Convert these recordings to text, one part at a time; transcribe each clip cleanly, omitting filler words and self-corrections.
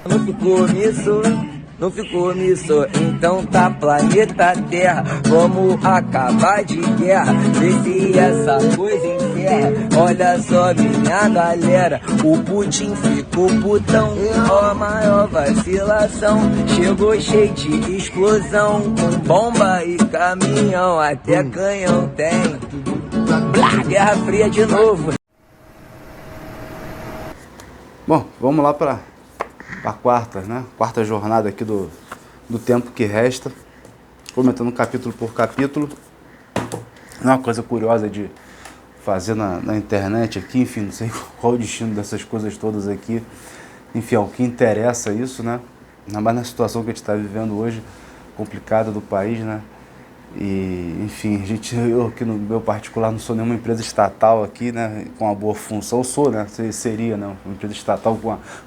Não ficou omisso, não ficou omisso. Então tá, planeta Terra, vamos acabar de guerra. Vê se essa coisa encerra. Olha só minha galera, o Putin ficou putão. Ó, maior vacilação, chegou cheio de explosão. Com bomba e caminhão, até canhão tem. Blá, Guerra Fria de novo. Bom, vamos lá para a quarta, né? Quarta jornada aqui do tempo que resta, comentando capítulo por capítulo. É uma coisa curiosa de fazer na internet aqui, enfim, não sei qual o destino dessas coisas todas aqui. Enfim, é o que interessa isso, né? Ainda mais na situação que a gente está vivendo hoje, complicada do país, né? E, enfim, eu aqui no meu particular não sou nenhuma empresa estatal aqui, né, com uma boa função. Eu sou, né, seria, né, uma empresa estatal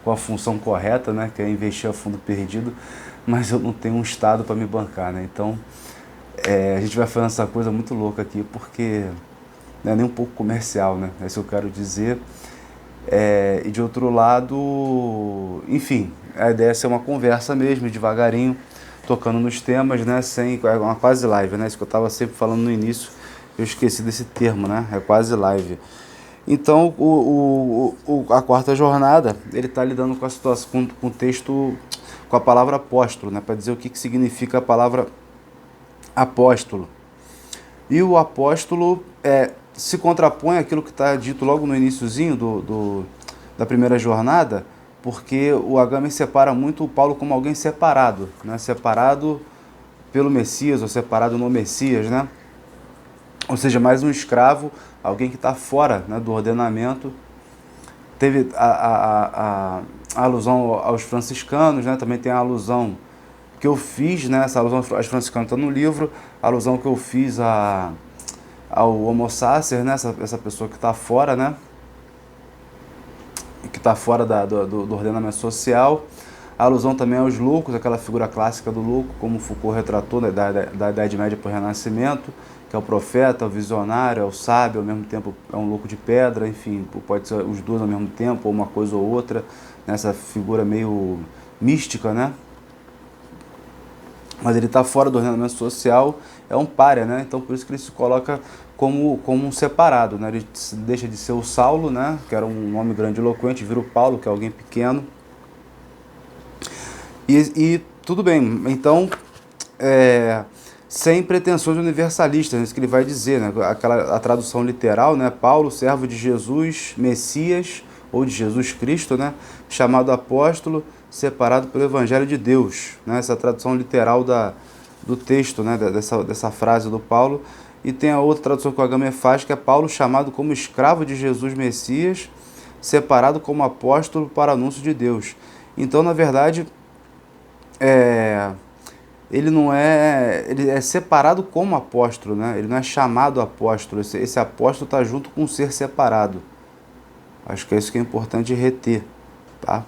com a função correta, né, que é investir a fundo perdido, mas eu não tenho um estado para me bancar, né, então a gente vai fazendo essa coisa muito louca aqui, porque não é nem um pouco comercial, né, é isso que eu quero dizer. E de outro lado, enfim, a ideia é ser uma conversa mesmo, devagarinho, tocando nos temas, né, é uma quase live, né, isso que eu estava sempre falando no início, eu esqueci desse termo, né, é quase live. Então, a quarta jornada, ele está lidando com a situação, com o texto, com a palavra apóstolo, né, para dizer o que significa a palavra apóstolo. E o apóstolo se contrapõe àquilo que está dito logo no iniciozinho da primeira jornada, porque o Agamben separa muito o Paulo como alguém separado, né? Separado pelo Messias ou separado no Messias, né? Ou seja, mais um escravo, alguém que está fora, né, do ordenamento. Teve a alusão aos franciscanos, né? Também tem a alusão que eu fiz, né? Essa alusão aos franciscanos está no livro, a alusão que eu fiz ao homo sacer, né? Essa pessoa que está fora, né? Que está fora do ordenamento social. A alusão também aos loucos, aquela figura clássica do louco, como Foucault retratou, né, da Idade Média para o Renascimento, que é o profeta, o visionário, é o sábio, ao mesmo tempo é um louco de pedra, enfim, pode ser os dois ao mesmo tempo, ou uma coisa ou outra, nessa figura meio mística, né? Mas ele está fora do ordenamento social, é um pária, né? Então por isso que ele se coloca como um separado, né? Ele deixa de ser o Saulo, né, que era um nome grandiloquente, vira o Paulo, que é alguém pequeno. E tudo bem, então, sem pretensões universalistas, é isso que ele vai dizer, né? A tradução literal, né? Paulo, servo de Jesus, Messias, ou de Jesus Cristo, né? Chamado apóstolo, separado pelo Evangelho de Deus, né? Essa tradução literal do texto, né? Dessa frase do Paulo. E tem a outra tradução que o Agamben faz, que é Paulo chamado como escravo de Jesus Messias, separado como apóstolo para anúncio de Deus. Então, na verdade, ele é separado como apóstolo, né? Ele não é chamado apóstolo. Esse apóstolo está junto com um ser separado. Acho que é isso que é importante reter, tá?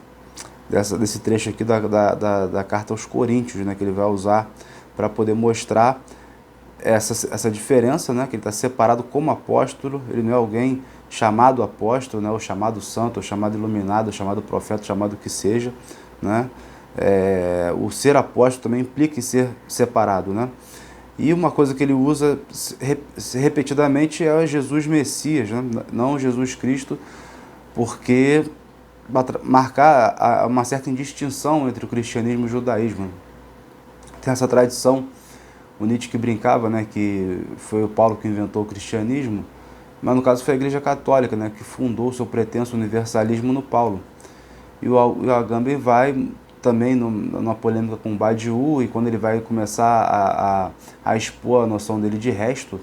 Desse trecho aqui da carta aos Coríntios, né? Que ele vai usar para poder mostrar essa diferença, né? Que ele está separado como apóstolo, ele não é alguém chamado apóstolo, né? Ou chamado santo, ou chamado iluminado, ou chamado profeta, ou chamado o que seja, né? O ser apóstolo também implica em ser separado, né? E uma coisa que ele usa repetidamente é Jesus Messias, né? Não Jesus Cristo, porque marcar uma certa indistinção entre o cristianismo e o judaísmo. Tem essa tradição, o Nietzsche que brincava, né, que foi o Paulo que inventou o cristianismo, mas no caso foi a Igreja Católica, né, que fundou o seu pretenso universalismo no Paulo. E o Agamben vai também numa polêmica com o Badiou, e quando ele vai começar a expor a noção dele de resto,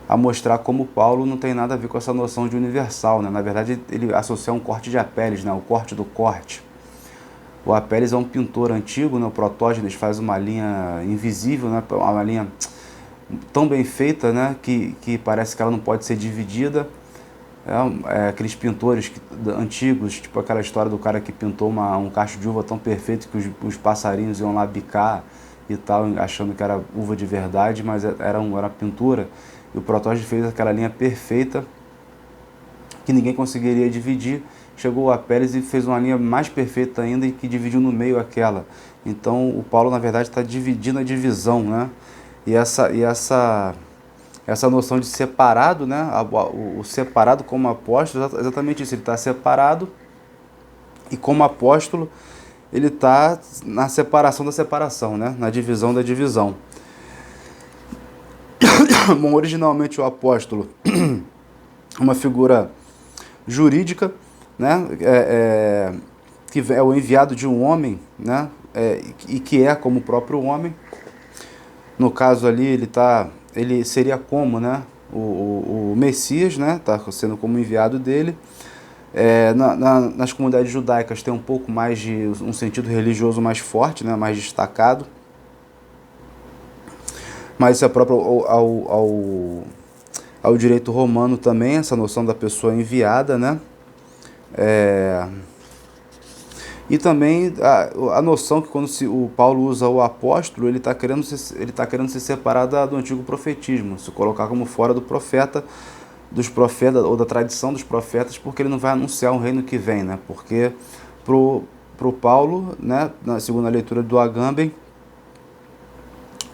a mostrar como Paulo não tem nada a ver com essa noção de universal, né? Na verdade, ele associa um corte de Apelles, né? O corte do corte. O Apelles é um pintor antigo, né? O Protógenes faz uma linha invisível, né? Uma linha tão bem feita, né? Que parece que ela não pode ser dividida. Aqueles pintores antigos, tipo aquela história do cara que pintou um cacho de uva tão perfeito que os passarinhos iam lá bicar e tal, achando que era uva de verdade, mas era pintura. E o Protógenes fez aquela linha perfeita que ninguém conseguiria dividir. chegou a Pérez e fez uma linha mais perfeita ainda e que dividiu no meio aquela. Então o Paulo, na verdade, está dividindo a divisão, né? E essa noção de separado, né? O separado como apóstolo, exatamente isso, ele está separado e como apóstolo ele está na separação da separação, né? Na divisão da divisão. Bom, originalmente o apóstolo uma figura jurídica, né? Que é o enviado de um homem, né? E que é como o próprio homem. No caso ali ele seria como, né? O Messias, né? Está sendo como enviado dele. Nas comunidades judaicas tem um pouco mais de um sentido religioso mais forte, né? Mais destacado. Mas isso é próprio ao direito romano também, essa noção da pessoa enviada, né? E também a noção que quando o Paulo usa o apóstolo, ele está querendo se separar do antigo profetismo, se colocar como fora do profeta, dos profetas ou da tradição dos profetas, porque ele não vai anunciar um reino que vem, né? Porque pro Paulo, né, na segunda leitura do Agamben,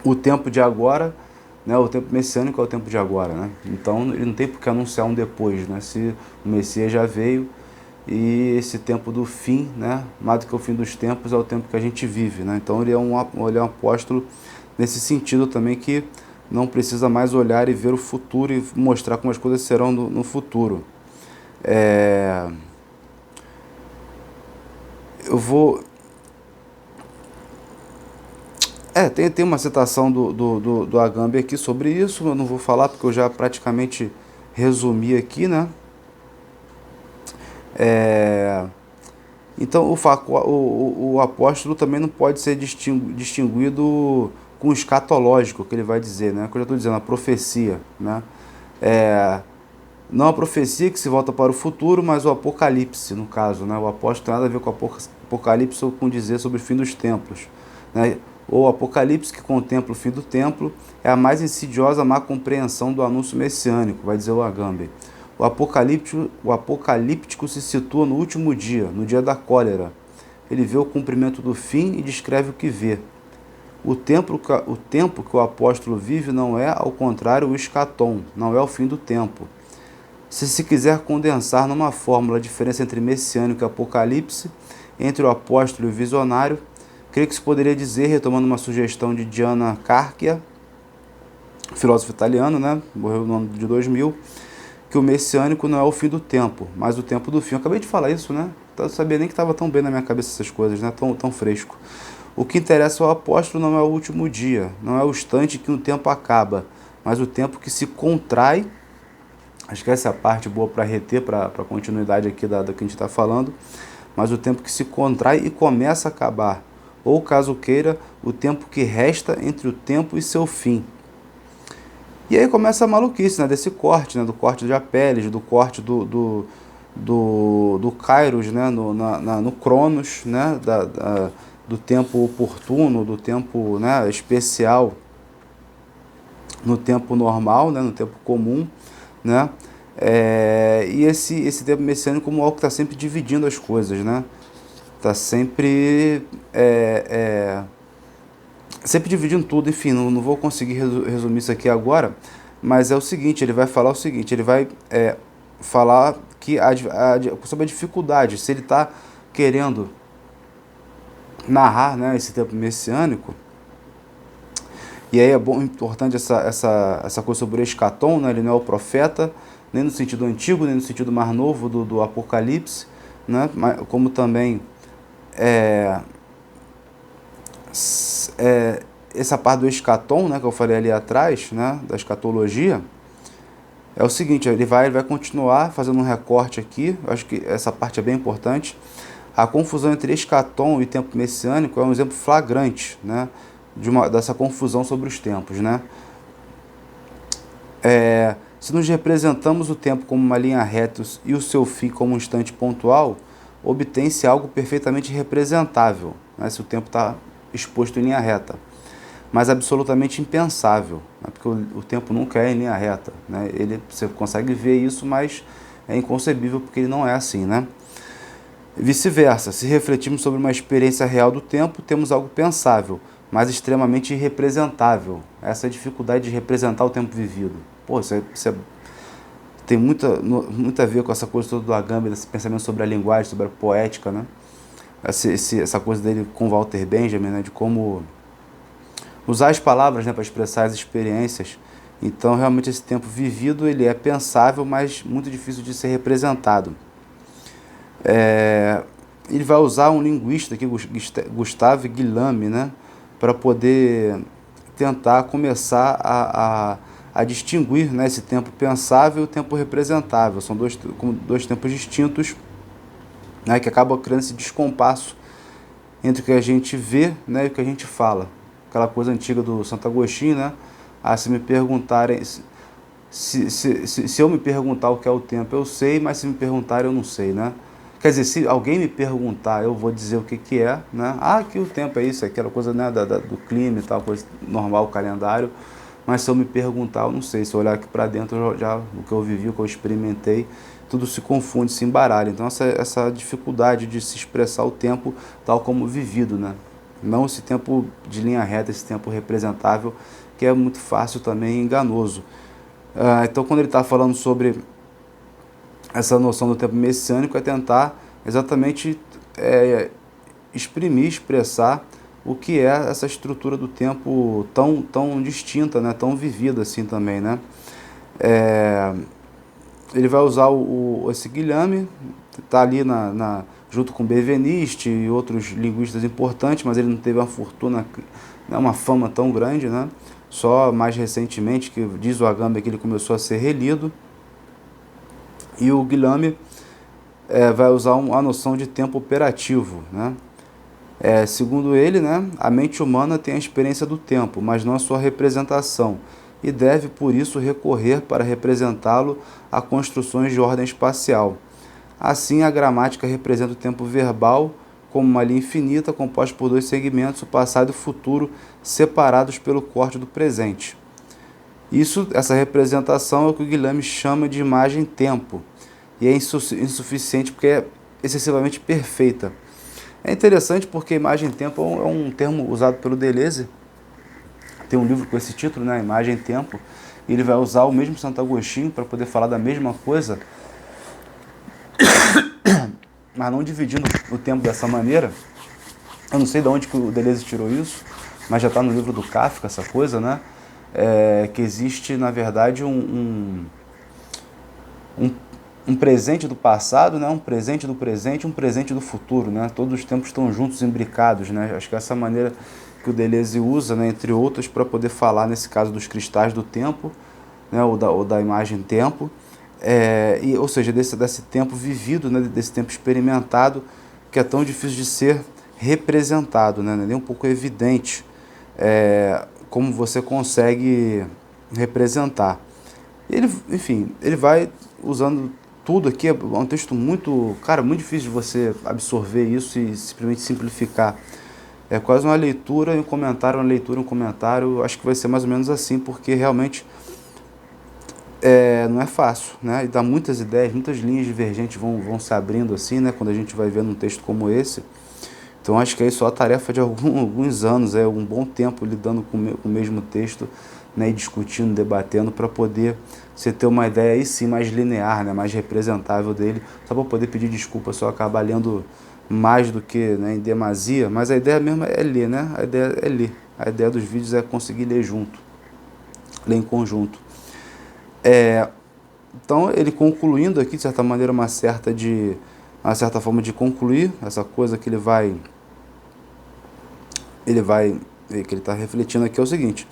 o tempo de agora, né, o tempo messiânico é o tempo de agora, né? Então ele não tem por que anunciar um depois, né? Se o Messias já veio e esse tempo do fim, né, mais do que o fim dos tempos, é o tempo que a gente vive, né? Então ele é um apóstolo nesse sentido também, que não precisa mais olhar e ver o futuro e mostrar como as coisas serão no futuro. Eu vou... tem uma citação do Agamben aqui sobre isso, eu não vou falar porque eu já praticamente resumi aqui, né? Então o apóstolo também não pode ser distinguido com o escatológico, que ele vai dizer, né? Que eu já estou dizendo, a profecia, né? Não a profecia que se volta para o futuro, mas o apocalipse, no caso, né? O apóstolo tem nada a ver com o apocalipse ou com dizer sobre o fim dos tempos, né? O apocalipse, que contempla o fim do templo, é a mais insidiosa má compreensão do anúncio messiânico, vai dizer o Agamben. O apocalíptico se situa no último dia, no dia da cólera. Ele vê o cumprimento do fim e descreve o que vê. O tempo que o apóstolo vive não é, ao contrário, o escatom, não é o fim do tempo. Se quiser condensar numa fórmula a diferença entre messiânico e apocalipse, entre o apóstolo e o visionário, creio que se poderia dizer, retomando uma sugestão de Gianna Carchia, filósofo italiano, né, morreu no ano de 2000, que o messiânico não é o fim do tempo, mas o tempo do fim. Eu acabei de falar isso, né? Eu sabia nem que estava tão bem na minha cabeça essas coisas, né? Tão fresco. O que interessa ao apóstolo não é o último dia, não é o instante que o tempo acaba, mas o tempo que se contrai. Acho que essa é a parte boa para reter, para a continuidade aqui da que a gente está falando. Mas o tempo que se contrai e começa a acabar. Ou, caso queira, o tempo que resta entre o tempo e seu fim. E aí começa a maluquice, né? Desse corte, né? Do corte de Apelles, do corte do Kairos, né? No Cronos, né? Do tempo oportuno, do tempo, né, especial, no tempo normal, né? No tempo comum, né? E esse tempo messiânico como algo que está sempre dividindo as coisas, né? Está sempre sempre dividindo tudo. Enfim, não vou conseguir resumir isso aqui agora, mas é o seguinte, ele vai falar o seguinte, ele vai falar que sobre a dificuldade, se ele está querendo narrar, né, esse tempo messiânico. E aí é importante essa coisa sobre o escatom, né? Ele não é o profeta, nem no sentido antigo, nem no sentido mais novo do Apocalipse, né? Como também essa parte do escatom, né, que eu falei ali atrás, né, da escatologia, é o seguinte, ele vai continuar fazendo um recorte aqui, eu acho que essa parte é bem importante. A confusão entre escatom e tempo messiânico é um exemplo flagrante, né, dessa confusão sobre os tempos, né? Se nos representamos o tempo como uma linha reta e o seu fim como um instante pontual, obtém-se algo perfeitamente representável, né, se o tempo está exposto em linha reta, mas absolutamente impensável, né, porque o tempo nunca é em linha reta, né? Você consegue ver isso, mas é inconcebível porque ele não é assim, né? Vice-versa, se refletirmos sobre uma experiência real do tempo, temos algo pensável, mas extremamente irrepresentável. Essa é a dificuldade de representar o tempo vivido. Pô, tem muito a ver com essa coisa toda do Agamben, desse pensamento sobre a linguagem, sobre a poética, né? Essa coisa dele com Walter Benjamin, né? De como usar as palavras, né, para expressar as experiências. Então, realmente, esse tempo vivido ele é pensável, mas muito difícil de ser representado. Ele vai usar um linguista aqui, Gustave Guillaume, né, para poder tentar começar a distinguir, né, esse tempo pensável e o tempo representável. São dois tempos distintos, né, que acabam criando esse descompasso entre o que a gente vê, né, e o que a gente fala. Aquela coisa antiga do Santo Agostinho, né? Se me perguntarem, se eu me perguntar o que é o tempo, eu sei, mas se me perguntarem, eu não sei, né? Quer dizer, se alguém me perguntar, eu vou dizer o que é, né? Que o tempo é isso, é aquela coisa, né, do clima e tal, coisa normal, o calendário. Mas se eu me perguntar, eu não sei. Se eu olhar aqui para dentro, o que eu vivi, o que eu experimentei, tudo se confunde, se embaralha. Então, essa dificuldade de se expressar o tempo tal como vivido, né? Não esse tempo de linha reta, esse tempo representável, que é muito fácil também e enganoso. Então, quando ele está falando sobre essa noção do tempo messiânico, é tentar exatamente expressar o que é essa estrutura do tempo tão distinta, né? Tão vivida assim também, né? Ele vai usar esse Guillaume, está ali junto com Benveniste e outros linguistas importantes, mas ele não teve uma fortuna, uma fama tão grande, né? Só mais recentemente, que diz o Agamben, que ele começou a ser relido. E o Guillaume vai usar a noção de tempo operativo, né? Segundo ele, né, a mente humana tem a experiência do tempo, mas não a sua representação, e deve, por isso, recorrer para representá-lo a construções de ordem espacial. Assim, a gramática representa o tempo verbal como uma linha infinita composta por dois segmentos, o passado e o futuro, separados pelo corte do presente. Essa representação é o que o Guillaume chama de imagem-tempo, e é insuficiente porque é excessivamente perfeita. É interessante porque imagem-tempo é um termo usado pelo Deleuze. Tem um livro com esse título, né, Imagem-Tempo, e ele vai usar o mesmo Santo Agostinho para poder falar da mesma coisa, mas não dividindo o tempo dessa maneira. Eu não sei de onde que o Deleuze tirou isso, mas já está no livro do Kafka, essa coisa, né? Que existe, na verdade, um presente do passado, né? Um presente do presente, um presente do futuro, né? Todos os tempos estão juntos, imbricados, né? Acho que essa maneira que o Deleuze usa, né, entre outros, para poder falar, nesse caso, dos cristais do tempo, né, ou da imagem-tempo, ou seja, desse tempo vivido, né, desse tempo experimentado, que é tão difícil de ser representado, né, nem um pouco evidente como você consegue representar. Ele vai usando tudo aqui, é um texto muito difícil de você absorver isso e simplesmente simplificar. É quase uma leitura e um comentário, acho que vai ser mais ou menos assim, porque realmente não é fácil, né? E dá muitas ideias, muitas linhas divergentes vão se abrindo assim, né? Quando a gente vai vendo um texto como esse. Então acho que é só a tarefa de alguns anos, um bom tempo lidando com o mesmo texto, né? E discutindo, debatendo, para poder você ter uma ideia aí sim mais linear, né? Mais representável dele, só para poder pedir desculpa se eu acabar lendo mais do que, né, em demasia, mas a ideia mesmo é ler, né? A ideia é ler. A ideia dos vídeos é conseguir ler junto, ler em conjunto. Então, ele concluindo aqui, de certa maneira, uma certa forma de concluir essa coisa que ele está refletindo aqui é o seguinte: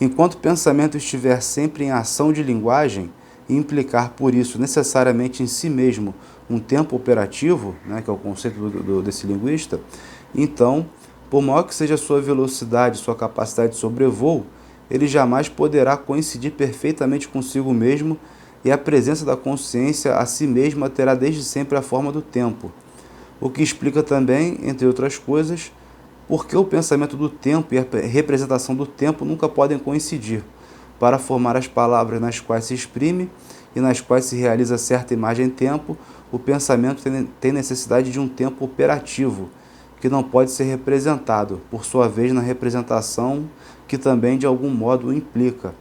enquanto o pensamento estiver sempre em ação de linguagem e implicar por isso necessariamente em si mesmo um tempo operativo, né, que é o conceito desse linguista, então, por maior que seja a sua velocidade, sua capacidade de sobrevoo, ele jamais poderá coincidir perfeitamente consigo mesmo, e a presença da consciência a si mesma terá desde sempre a forma do tempo. O que explica também, entre outras coisas, por que o pensamento do tempo e a representação do tempo nunca podem coincidir, para formar as palavras nas quais se exprime e nas quais se realiza certa imagem-tempo, o pensamento tem necessidade de um tempo operativo, que não pode ser representado, por sua vez, na representação que também de algum modo o implica.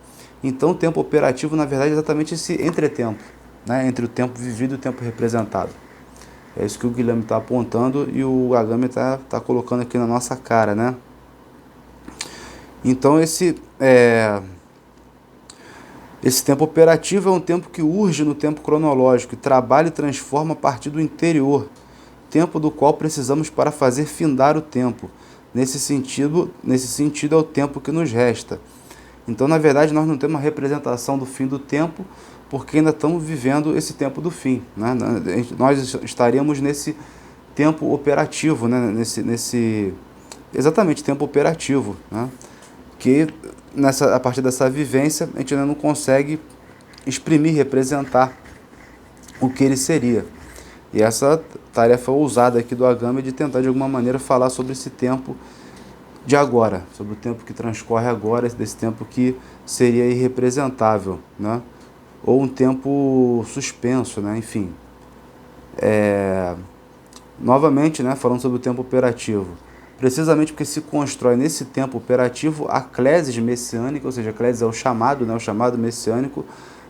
Então o tempo operativo, na verdade, é exatamente esse entretempo, né? Entre o tempo vivido e o tempo representado. É isso que o Guilherme está apontando e o Agami está colocando aqui na nossa cara, né? Então esse tempo operativo é um tempo que urge no tempo cronológico e trabalha e transforma a partir do interior, tempo do qual precisamos para fazer findar o tempo. Nesse sentido é o tempo que nos resta. Então, na verdade, nós não temos uma representação do fim do tempo, porque ainda estamos vivendo esse tempo do fim, né? Nós estaríamos nesse tempo operativo, né? Exatamente, tempo operativo, né? Que a partir dessa vivência a gente ainda não consegue exprimir, representar o que ele seria. E essa tarefa ousada aqui do Agami é de tentar de alguma maneira falar sobre esse tempo de agora, sobre o tempo que transcorre agora, desse tempo que seria irrepresentável, né? Ou um tempo suspenso, né? Enfim. Novamente, né, falando sobre o tempo operativo, precisamente porque se constrói nesse tempo operativo a clesis messiânica, ou seja, a clesis é o chamado, né, o chamado messiânico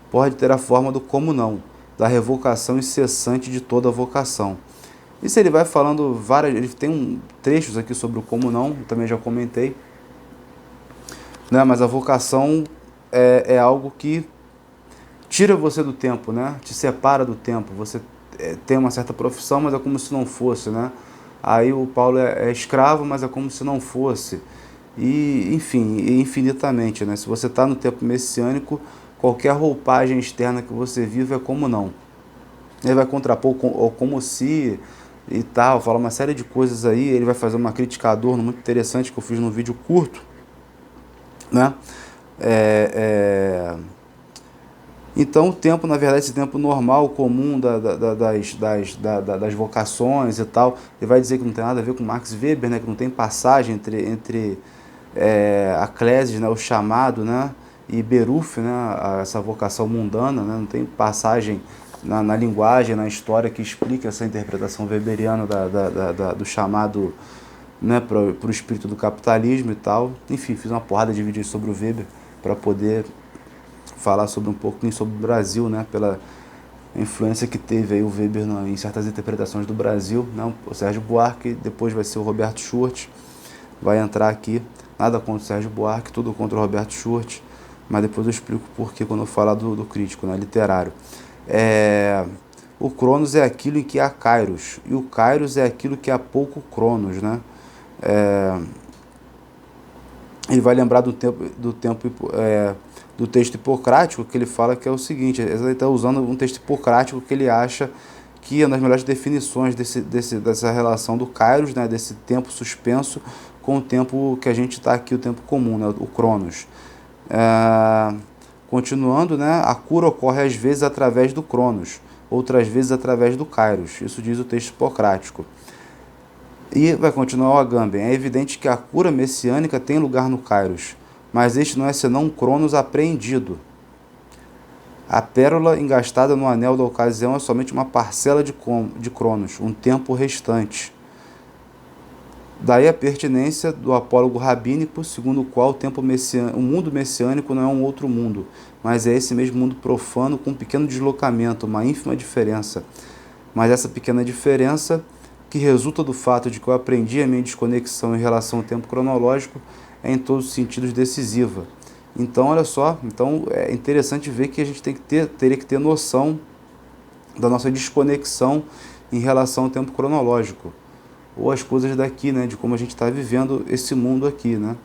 pode ter a forma do como não, da revocação incessante de toda vocação. Isso ele vai falando ele tem trechos aqui sobre o como não, eu também já comentei, né, mas a vocação é algo que tira você do tempo, né, te separa do tempo, você tem uma certa profissão, mas é como se não fosse, né? Aí o Paulo é escravo, mas é como se não fosse. E, enfim, infinitamente, né? Se você está no tempo messiânico, qualquer roupagem externa que você vive é como não. Ele vai contrapor ou como se e tal, fala uma série de coisas aí. Ele vai fazer uma crítica a Adorno muito interessante que eu fiz num vídeo curto, né? Então o tempo, na verdade, esse tempo normal, comum das vocações e tal, ele vai dizer que não tem nada a ver com Max Weber, né, que não tem passagem entre a clesis, né, o chamado, né, e Beruf, né, essa vocação mundana, né, não tem passagem na linguagem, na história que explica essa interpretação weberiana do chamado, né, para o espírito do capitalismo e tal. Enfim, fiz uma porrada de vídeos sobre o Weber para poder falar sobre um pouquinho sobre o Brasil, né, pela influência que teve aí o Weber em certas interpretações do Brasil, né, o Sérgio Buarque, depois vai ser o Roberto Schurz, vai entrar aqui, nada contra o Sérgio Buarque, tudo contra o Roberto Schurz, mas depois eu explico por que quando eu falar do crítico, né, literário. O Cronos é aquilo em que há Kairos, e o Kairos é aquilo que há pouco Cronos, né. Ele vai lembrar do texto hipocrático, que ele fala que é o seguinte, ele está usando um texto hipocrático que ele acha que é uma das melhores definições dessa relação do Kairos, né, desse tempo suspenso com o tempo que a gente está aqui, o tempo comum, né, o Cronos. Continuando, né, a cura ocorre às vezes através do Cronos, outras vezes através do Kairos, isso diz o texto hipocrático. E vai continuar o Agamben. É evidente que a cura messiânica tem lugar no Kairos, mas este não é senão um Cronos apreendido. A pérola engastada no anel da ocasião é somente uma parcela de Cronos, um tempo restante. Daí a pertinência do apólogo rabínico, segundo o qual o mundo messiânico não é um outro mundo, mas é esse mesmo mundo profano com um pequeno deslocamento, uma ínfima diferença. Mas essa pequena diferença, que resulta do fato de que eu aprendi a minha desconexão em relação ao tempo cronológico, é em todos os sentidos decisiva. Então, olha só, é interessante ver que a gente teria que ter noção da nossa desconexão em relação ao tempo cronológico, ou as coisas daqui, né, de como a gente está vivendo esse mundo aqui, né,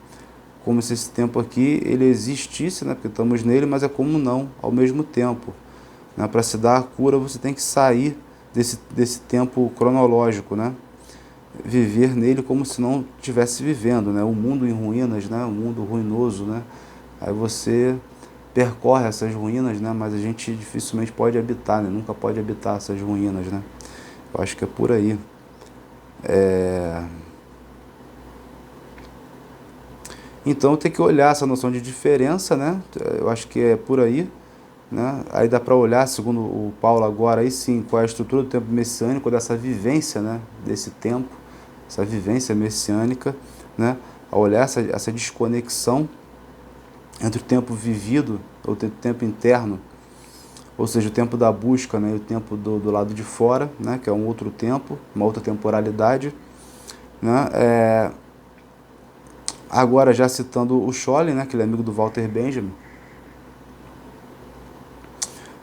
como se esse tempo aqui ele existisse, né, porque estamos nele, mas é como não, ao mesmo tempo, né, para se dar a cura você tem que sair desse tempo cronológico, né, viver nele como se não estivesse vivendo, né? O mundo em ruínas, né? O mundo ruinoso, né? Aí você percorre essas ruínas, né? Mas a gente dificilmente pode habitar, né? Nunca pode habitar essas ruínas, né? Eu acho que é por aí. Então tem que olhar essa noção de diferença, né? Eu acho que é por aí, né? Aí dá para olhar, segundo o Paulo agora, aí sim, qual é a estrutura do tempo messiânico, dessa vivência, né, desse tempo, essa vivência messiânica, né, a olhar essa desconexão entre o tempo vivido, ou o tempo interno, ou seja, o tempo da busca, né, e o tempo do lado de fora, né, que é um outro tempo, uma outra temporalidade, né. Agora já citando o Scholem, né, que ele é amigo do Walter Benjamin,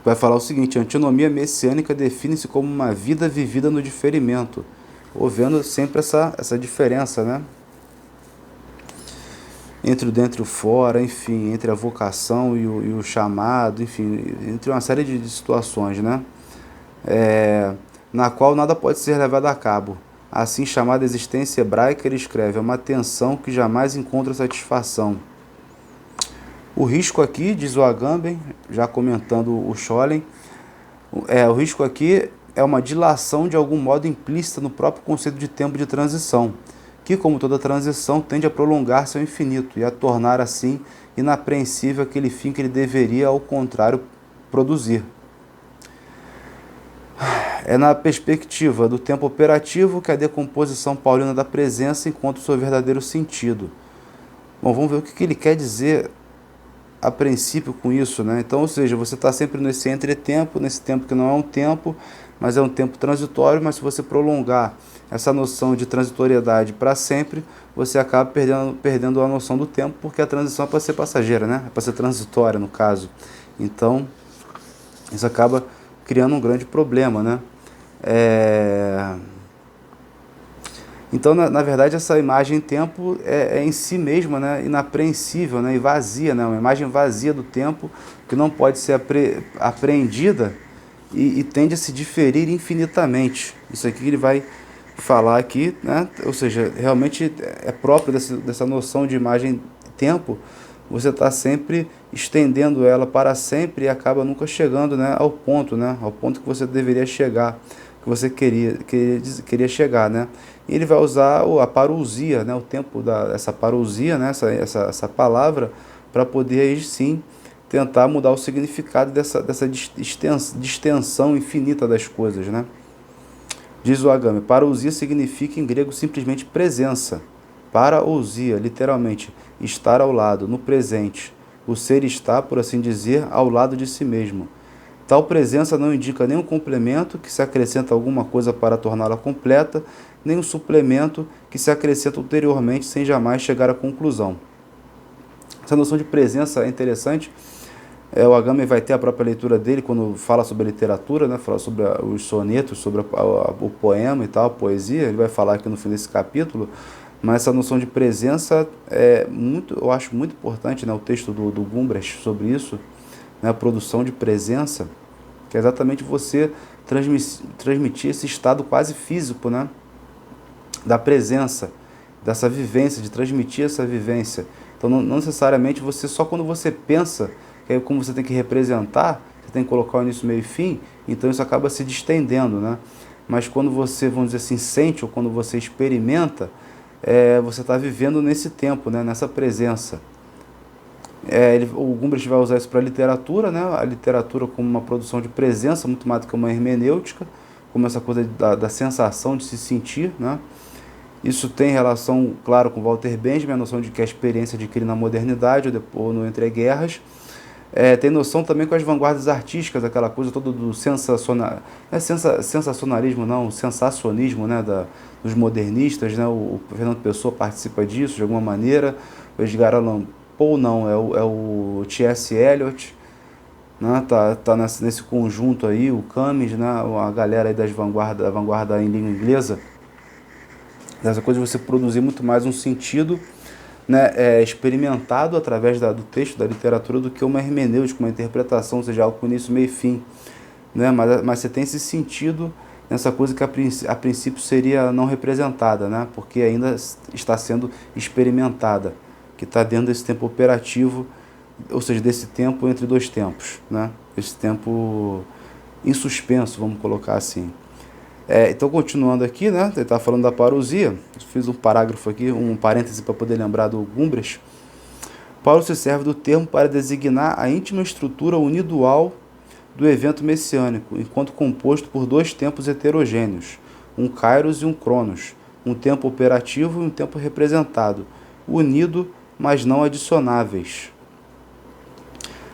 vai falar o seguinte: a antinomia messiânica define-se como uma vida vivida no diferimento, ou vendo sempre essa diferença, né, entre o dentro e o fora, enfim, entre a vocação e o chamado, enfim, entre uma série de situações, né, na qual nada pode ser levado a cabo. Assim chamada existência hebraica, ele escreve, é uma tensão que jamais encontra satisfação. O risco aqui, diz o Agamben, já comentando o Scholem, o risco aqui é uma dilação de algum modo implícita no próprio conceito de tempo de transição, que, como toda transição, tende a prolongar-se ao infinito e a tornar, assim, inapreensível aquele fim que ele deveria, ao contrário, produzir. É na perspectiva do tempo operativo que a decomposição paulina da presença encontra o seu verdadeiro sentido. Bom, vamos ver o que ele quer dizer a princípio com isso, né? Então, ou seja, você está sempre nesse entretempo, nesse tempo que não é um tempo, mas é um tempo transitório, mas se você prolongar essa noção de transitoriedade para sempre, você acaba perdendo a noção do tempo, porque a transição é para ser passageira, né? É para ser transitória, no caso. Então, isso acaba criando um grande problema, né? Então, na verdade, essa imagem tempo é em si mesma, né, inapreensível, né, e vazia, né, uma imagem vazia do tempo que não pode ser apreendida e tende a se diferir infinitamente. Isso aqui ele vai falar aqui, né, ou seja, realmente é próprio dessa noção de imagem tempo. Você está sempre estendendo ela para sempre e acaba nunca chegando, né, ao ponto que você deveria chegar, que você queria chegar, né? E ele vai usar a parousia, né, o tempo essa parousia, né, essa palavra, para poder aí sim tentar mudar o significado dessa distensão infinita das coisas, né? Diz o Agamben, parousia significa em grego simplesmente presença. Parousia, literalmente, estar ao lado, no presente. O ser está, por assim dizer, ao lado de si mesmo. Tal presença não indica nem um complemento que se acrescenta alguma coisa para torná-la completa, nem um suplemento que se acrescenta ulteriormente sem jamais chegar à conclusão. Essa noção de presença é interessante. O Agamben vai ter a própria leitura dele quando fala sobre a literatura, né? Fala sobre os sonetos, sobre o poema e tal, a poesia. Ele vai falar aqui no fim desse capítulo. Mas essa noção de presença eu acho muito importante, né? O texto do Gumbrecht sobre isso, né? A produção de presença, que é exatamente você transmitir esse estado quase físico, né, da presença, dessa vivência, de transmitir essa vivência. Então, não necessariamente você, só quando você pensa, que é como você tem que representar, você tem que colocar o início, meio e fim, então isso acaba se distendendo, né? Mas quando você, vamos dizer assim, sente, ou quando você experimenta, você está vivendo nesse tempo, né, nessa presença. O Gumbrecht vai usar isso para a literatura, né? A literatura como uma produção de presença, muito mais do que uma hermenêutica, como essa coisa da sensação de se sentir, né? Isso tem relação, claro, com Walter Benjamin, a noção de que a experiência adquire na modernidade ou no entreguerras. Tem noção também com as vanguardas artísticas, aquela coisa toda do sensacionalismo, não, sensacionismo, né, dos modernistas, né? O Fernando Pessoa participa disso de alguma maneira, o Edgar Allan Poe não, é o T.S. Eliot, né? Tá nesse conjunto aí, o Camus, né? A galera aí da vanguarda em língua inglesa, dessa coisa de você produzir muito mais um sentido, né, experimentado através do texto, da literatura, do que uma hermenêutica, uma interpretação, ou seja, algo com início, meio e fim, né? Mas você tem esse sentido nessa coisa que a princípio seria não representada, né? Porque ainda está sendo experimentada, que está dentro desse tempo operativo, ou seja, desse tempo entre dois tempos, né? Esse tempo em suspenso, vamos colocar assim. Então, continuando aqui, né? Ele está falando da parousia. Fiz um parágrafo aqui, um parêntese para poder lembrar do Gumbrecht. Paulo se serve do termo para designar a íntima estrutura unidual do evento messiânico, enquanto composto por dois tempos heterogêneos, um kairos e um cronos, um tempo operativo e um tempo representado, unido, mas não adicionáveis.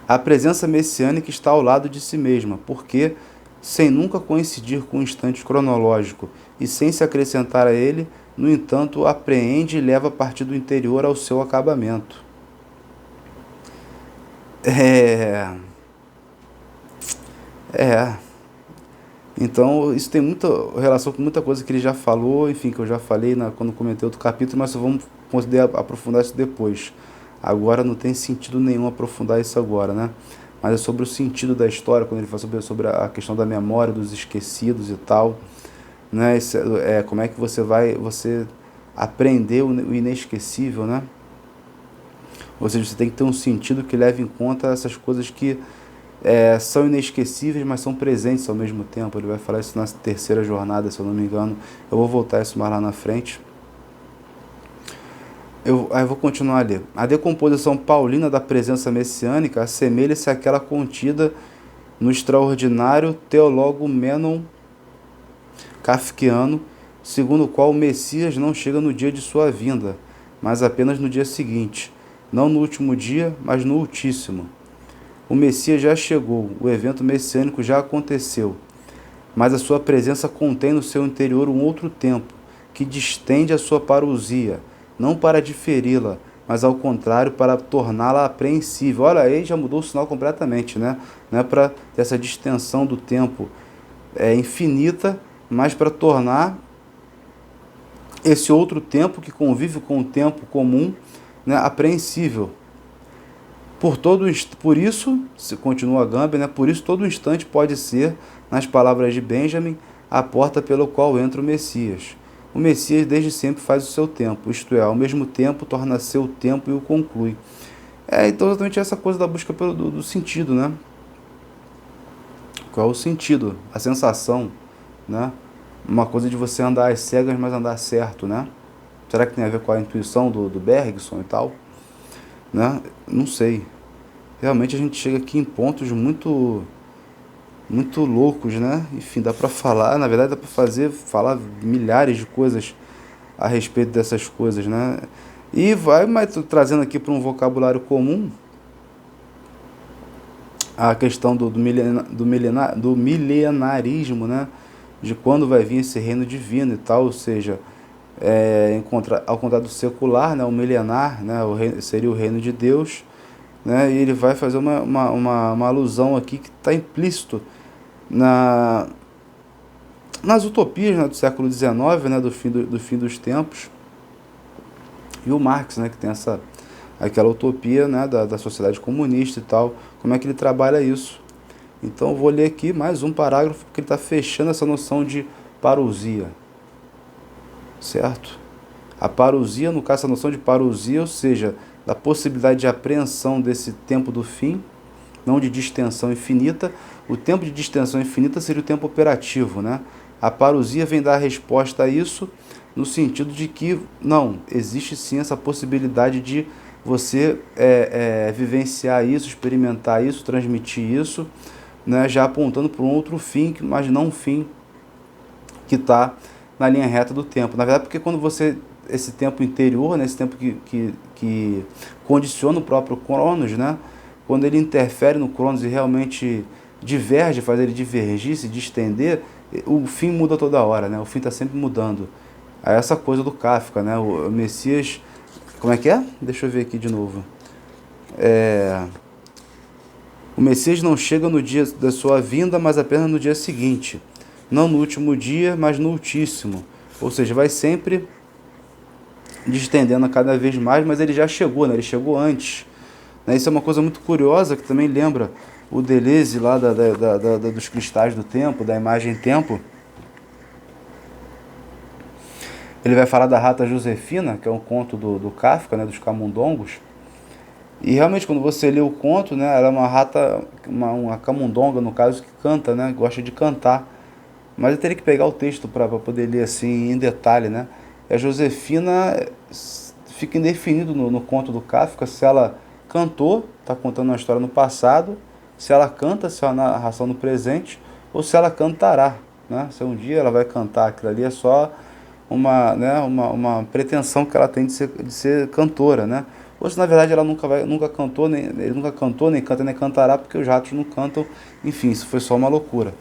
A presença messiânica está ao lado de si mesma, porque, sem nunca coincidir com o instante cronológico e sem se acrescentar a ele, no entanto, apreende e leva a partir do interior ao seu acabamento. Então, isso tem muita relação com muita coisa que ele já falou, enfim, que eu já falei quando comentei outro capítulo, mas só vamos conseguir aprofundar isso depois. Agora não tem sentido nenhum aprofundar isso agora, né? Mas é sobre o sentido da história, quando ele fala sobre a questão da memória, dos esquecidos e tal, né? Como é que você aprender o inesquecível, né? Ou seja, você tem que ter um sentido que leve em conta essas coisas que são inesquecíveis, mas são presentes ao mesmo tempo. Ele vai falar isso na terceira jornada, se eu não me engano. Eu vou voltar isso mais lá na frente. Aí eu vou continuar ali. A decomposição paulina da presença messiânica assemelha-se àquela contida no extraordinário Theologumenon kafkiano, segundo o qual o Messias não chega no dia de sua vinda, mas apenas no dia seguinte, não no último dia, mas no ultíssimo. O Messias já chegou, o evento messiânico já aconteceu, mas a sua presença contém no seu interior um outro tempo, que distende a sua parousia, não para diferi-la, mas ao contrário, para torná-la apreensível. Olha, aí já mudou o sinal completamente, né? Não é para ter essa distensão do tempo infinita, mas para tornar esse outro tempo que convive com o tempo comum, né, apreensível. Por isso, se continua Agamben, né, por isso todo instante pode ser, nas palavras de Benjamin, a porta pela qual entra o Messias. O Messias desde sempre faz o seu tempo, isto é, ao mesmo tempo torna seu tempo e o conclui. Então exatamente essa coisa da busca do sentido, né? Qual é o sentido? A sensação, né? Uma coisa de você andar às cegas, mas andar certo, né? Será que tem a ver com a intuição do Bergson e tal? Né? Não sei. Realmente a gente chega aqui em pontos muito loucos, né? Enfim, dá para falar, na verdade dá para falar milhares de coisas a respeito dessas coisas, né? E mas trazendo aqui para um vocabulário comum a questão do milenarismo, né? De quando vai vir esse reino divino e tal, ou seja, ao contrário do secular, né? O milenar, né? Seria o reino de Deus, né? E ele vai fazer uma alusão aqui que está implícito nas utopias, né, do século XIX, né, do fim dos tempos, e o Marx, né, que tem aquela utopia, né, da sociedade comunista e tal, como é que ele trabalha isso. Então eu vou ler aqui mais um parágrafo, porque ele está fechando essa noção de parousia, certo? A parousia, no caso, essa noção de parousia, ou seja, da possibilidade de apreensão desse tempo do fim, não de distensão infinita. O tempo de distensão infinita seria o tempo operativo, né? A parousia vem dar a resposta a isso, no sentido de que, não, existe sim essa possibilidade de você vivenciar isso, experimentar isso, transmitir isso, né? Já apontando para um outro fim, mas não um fim que está na linha reta do tempo. Na verdade, porque quando esse tempo interior, né, esse tempo que condiciona o próprio Cronos, né? Quando ele interfere no Cronos e realmente diverge, faz ele divergir, se distender, o fim muda toda hora, né? O fim está sempre mudando. Aí essa coisa do Kafka, né? O Messias... Como é que é? Deixa eu ver aqui de novo. O Messias não chega no dia da sua vinda, mas apenas no dia seguinte. Não no último dia, mas no ultíssimo. Ou seja, vai sempre distendendo cada vez mais, mas ele já chegou, né? Ele chegou antes. Isso é uma coisa muito curiosa, que também lembra o Deleuze lá dos cristais do tempo, da imagem tempo. Ele vai falar da rata Josefina, que é um conto do Kafka, né, dos camundongos. E realmente, quando você lê o conto, né, ela é uma rata, uma camundonga, no caso, que canta, né, gosta de cantar. Mas eu teria que pegar o texto para poder ler assim em detalhe, né? E a Josefina fica indefinido no conto do Kafka se ela cantou, está contando uma história no passado, se ela canta, se é uma narração no presente, ou se ela cantará, né? Se um dia ela vai cantar, aquilo ali é só uma pretensão que ela tem de ser cantora, né? Ou se na verdade ela nunca cantou, ele nunca cantou, nem canta, nem cantará, porque os ratos não cantam, enfim, isso foi só uma loucura.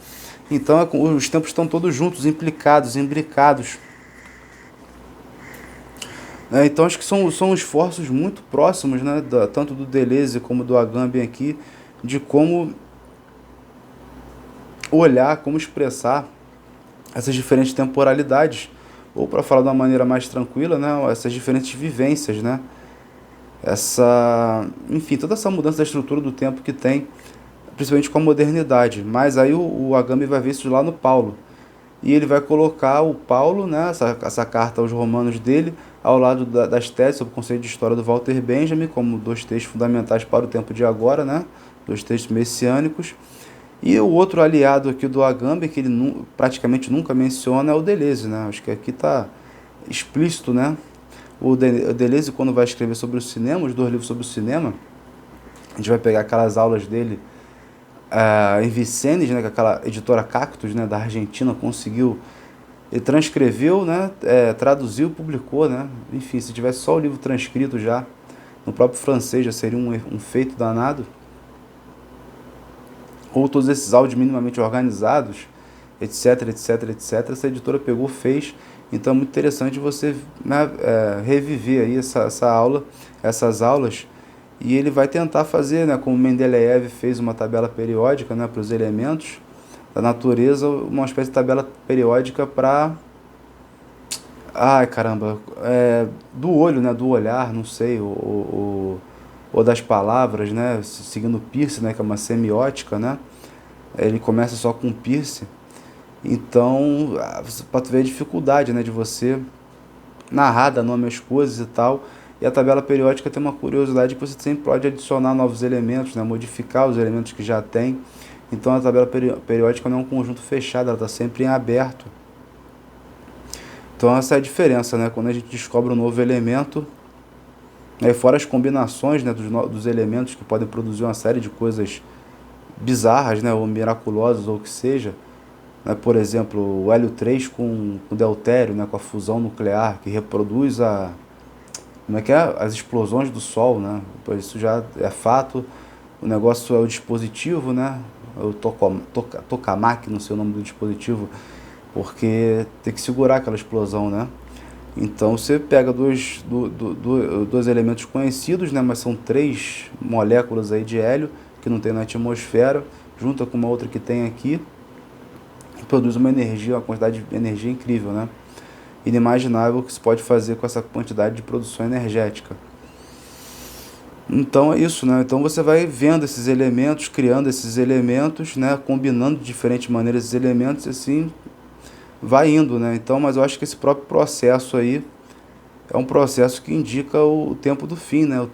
Então os tempos estão todos juntos, implicados, imbricados. Então acho que são esforços muito próximos, né, tanto do Deleuze como do Agamben aqui, de como olhar, como expressar essas diferentes temporalidades, ou para falar de uma maneira mais tranquila, né, essas diferentes vivências, né, enfim, toda essa mudança da estrutura do tempo que tem, principalmente com a modernidade. Mas aí o Agamben vai ver isso lá no Paulo. E ele vai colocar o Paulo, né, essa carta aos romanos dele, ao lado das teses sobre o conceito de história do Walter Benjamin, como 2 textos fundamentais para o tempo de agora, né, 2 textos messiânicos. E o outro aliado aqui do Agamben, que ele praticamente nunca menciona, é o Deleuze, né? Acho que aqui está explícito, né? O Deleuze, quando vai escrever sobre o cinema, os 2 livros sobre o cinema, a gente vai pegar aquelas aulas dele em Vicentes, né, que aquela editora Cactus, né, da Argentina, conseguiu, ele transcreveu, né, traduziu, publicou, né, enfim, se tivesse só o livro transcrito já, no próprio francês já seria um feito danado, ou todos esses áudios minimamente organizados, etc, etc, etc, essa editora pegou, fez, então é muito interessante você, né, reviver aí essas aulas, e ele vai tentar fazer, né, como Mendeleev fez uma tabela periódica, né, para os elementos da natureza, uma espécie de tabela periódica para, ai caramba, do olho, né, do olhar, não sei, ou das palavras, né, seguindo o Peirce, né, que é uma semiótica, né, ele começa só com Peirce, então, para tu ver a dificuldade, né, de você narrar, dar nome às coisas e tal. E a tabela periódica tem uma curiosidade que você sempre pode adicionar novos elementos, né? Modificar os elementos que já tem. Então a tabela periódica não é um conjunto fechado, ela está sempre em aberto. Então essa é a diferença, né? Quando a gente descobre um novo elemento, fora as combinações, né, dos elementos que podem produzir uma série de coisas bizarras, né, ou miraculosas, ou o que seja. Né? Por exemplo, o hélio 3 com o deutério, né, com a fusão nuclear, que reproduz as explosões do Sol, né? Isso já é fato. O negócio é o dispositivo, né? O tokamak, não sei o nome do dispositivo, porque tem que segurar aquela explosão, né? Então você pega dois elementos conhecidos, né? Mas são 3 moléculas aí de hélio que não tem na atmosfera, junta com uma outra que tem aqui, e produz uma energia, uma quantidade de energia incrível, né? Inimaginável que se pode fazer com essa quantidade de produção energética. Então é isso, né? Então você vai vendo esses elementos, criando esses elementos, né? Combinando de diferentes maneiras esses elementos, e assim vai indo, né? Então, mas eu acho que esse próprio processo aí é um processo que indica o tempo do fim, né?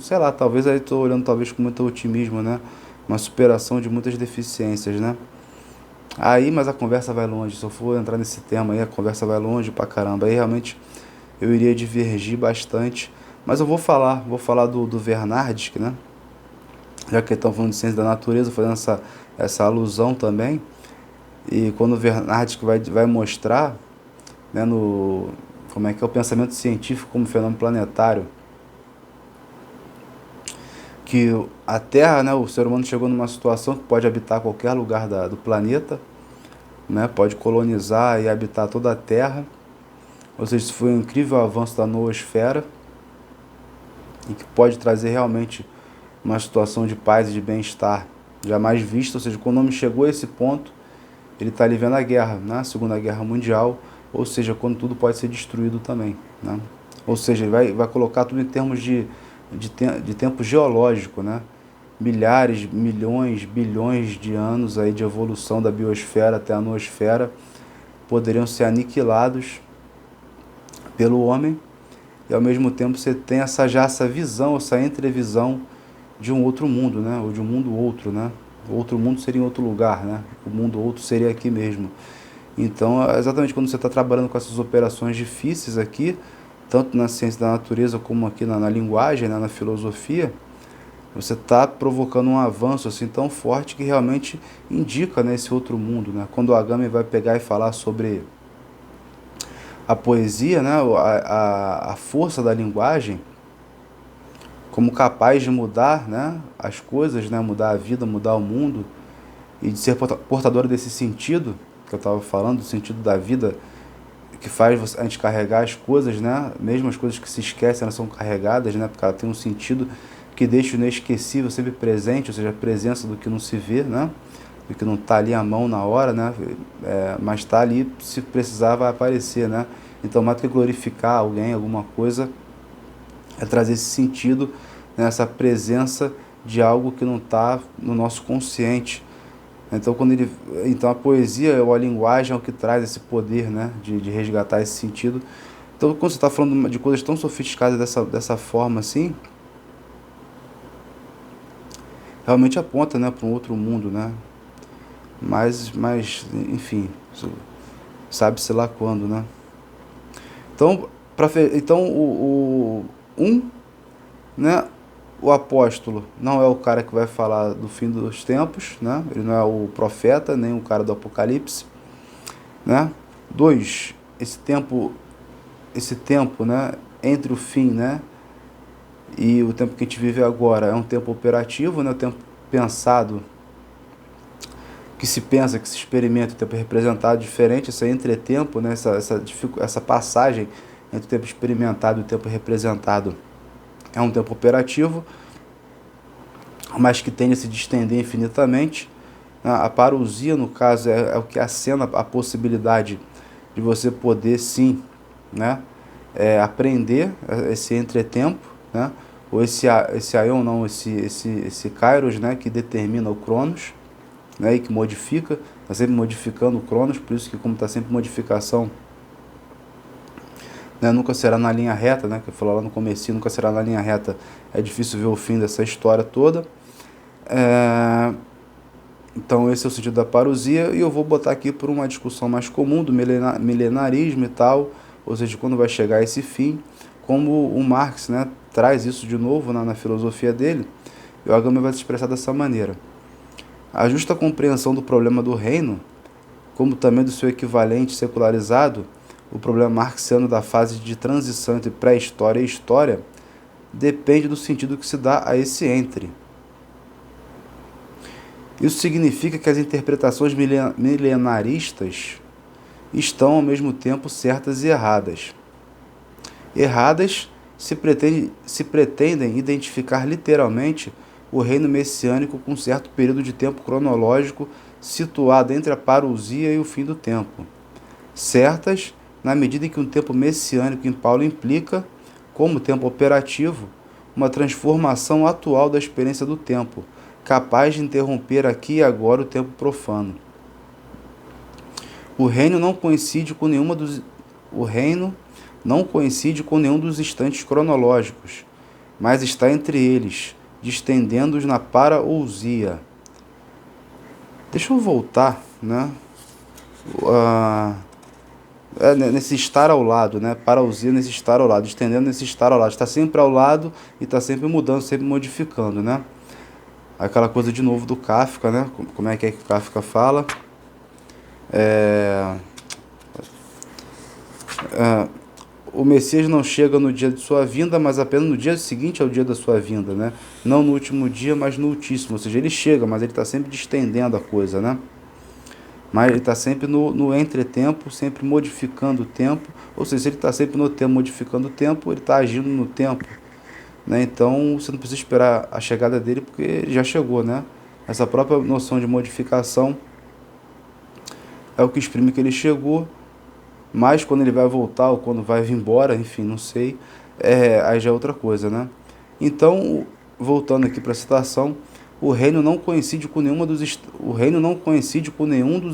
Sei lá, talvez aí estou olhando talvez com muito otimismo, né? Uma superação de muitas deficiências, né? Aí, mas a conversa vai longe. Se eu for entrar nesse tema aí, a conversa vai longe pra caramba. Aí realmente eu iria divergir bastante. Mas eu vou falar do Vernardsky, né? Já que estão falando de ciência da natureza, fazendo essa alusão também. E quando o Vernardsky vai mostrar, né, como é que é o pensamento científico como fenômeno planetário, que a Terra, né, o ser humano chegou numa situação que pode habitar qualquer lugar do planeta, né, pode colonizar e habitar toda a Terra, ou seja, isso foi um incrível avanço da noosfera, e que pode trazer realmente uma situação de paz e de bem-estar jamais vista, ou seja, quando o homem chegou a esse ponto, ele está ali vendo a guerra, né, a Segunda Guerra Mundial, ou seja, quando tudo pode ser destruído também, né, ou seja, ele vai colocar tudo em termos de tempo geológico, né? Milhares, milhões, bilhões de anos aí de evolução da biosfera até a noosfera poderiam ser aniquilados pelo homem, e ao mesmo tempo você tem essa visão, essa entrevisão de um outro mundo, né? Ou de um mundo outro, né? O outro mundo seria em outro lugar, né? O mundo outro seria aqui mesmo. Então, exatamente quando você está trabalhando com essas operações difíceis aqui, tanto na ciência da natureza como aqui na linguagem, né, na filosofia, Você está provocando um avanço assim tão forte que realmente indica, né, esse outro mundo, né? Quando o Agami vai pegar e falar sobre a poesia, né, a força da linguagem como capaz de mudar, né, as coisas, né, mudar a vida, mudar o mundo, e de ser portadora desse sentido que eu estava falando, do sentido da vida, que faz a gente carregar as coisas, né, mesmo as coisas que se esquecem, elas são carregadas, né, porque ela tem um sentido que deixa o inesquecível sempre presente, ou seja, a presença do que não se vê, né, do que não está ali à mão na hora, né, mas está ali se precisar vai aparecer, né. Então, mais do que glorificar alguém, alguma coisa, é trazer esse sentido, né, essa presença de algo que não está no nosso consciente. Então, então a poesia ou a linguagem é o que traz esse poder, né, de resgatar esse sentido. Então, quando você está falando de coisas tão sofisticadas dessa forma assim, realmente aponta, né, para um outro mundo, né? Mas enfim, sabe-se lá quando, né? Então, então né, o apóstolo não é o cara que vai falar do fim dos tempos, né? Ele não é o profeta, nem o cara do Apocalipse, né? 2, esse tempo, né, entre o fim, né, e o tempo que a gente vive agora é um tempo operativo, né, o tempo pensado, que se pensa, que se experimenta, o tempo representado diferente, esse entretempo, né, essa passagem entre o tempo experimentado e o tempo representado é um tempo operativo, mas que tende a se distender infinitamente. A parousia, no caso, é o que acena a possibilidade de você poder, sim, né, aprender esse entretempo, né, ou esse aion, não, esse kairos, né, que determina o cronos, né, e que modifica, está sempre modificando o cronos, por isso que como está sempre modificação, né, nunca será na linha reta, né, que eu falei lá no comecinho, nunca será na linha reta, é difícil ver o fim dessa história toda. Então esse é o sentido da parousia, e eu vou botar aqui por uma discussão mais comum do milenarismo e tal, ou seja, quando vai chegar esse fim, como o Marx, né, traz isso de novo na filosofia dele, e o Agami vai se expressar dessa maneira. A justa compreensão do problema do reino, como também do seu equivalente secularizado, o problema marxiano da fase de transição entre pré-história e história, depende do sentido que se dá a esse entre. Isso significa que as interpretações milenaristas estão ao mesmo tempo certas e erradas. Erradas se pretendem identificar literalmente o reino messiânico com um certo período de tempo cronológico situado entre a parousia e o fim do tempo. Certas, na medida em que um tempo messiânico em Paulo implica, como tempo operativo, uma transformação atual da experiência do tempo, capaz de interromper aqui e agora o tempo profano. O reino não coincide com nenhum dos instantes cronológicos, mas está entre eles, distendendo-os na parousia. Deixa eu voltar, né? Nesse estar ao lado, né? Parousia nesse estar ao lado, estendendo nesse estar ao lado. Está sempre ao lado e está sempre mudando, sempre modificando, né? Aquela coisa de novo do Kafka, né? Como é que o Kafka fala? O Messias não chega no dia de sua vinda, mas apenas no dia seguinte ao dia da sua vinda, né? Não no último dia, mas no ultíssimo. Ou seja, ele chega, mas ele está sempre distendendo a coisa, né? Mas ele está sempre no entretempo, sempre modificando o tempo. Ou seja, se ele está sempre no tempo modificando o tempo, ele está agindo no tempo, né? Então você não precisa esperar a chegada dele, porque ele já chegou, né? Essa própria noção de modificação é o que exprime que ele chegou, mas quando ele vai voltar ou quando vai vir embora, enfim, não sei, aí já é outra coisa, né? Então, voltando aqui para a citação, o reino não coincide com nenhum dos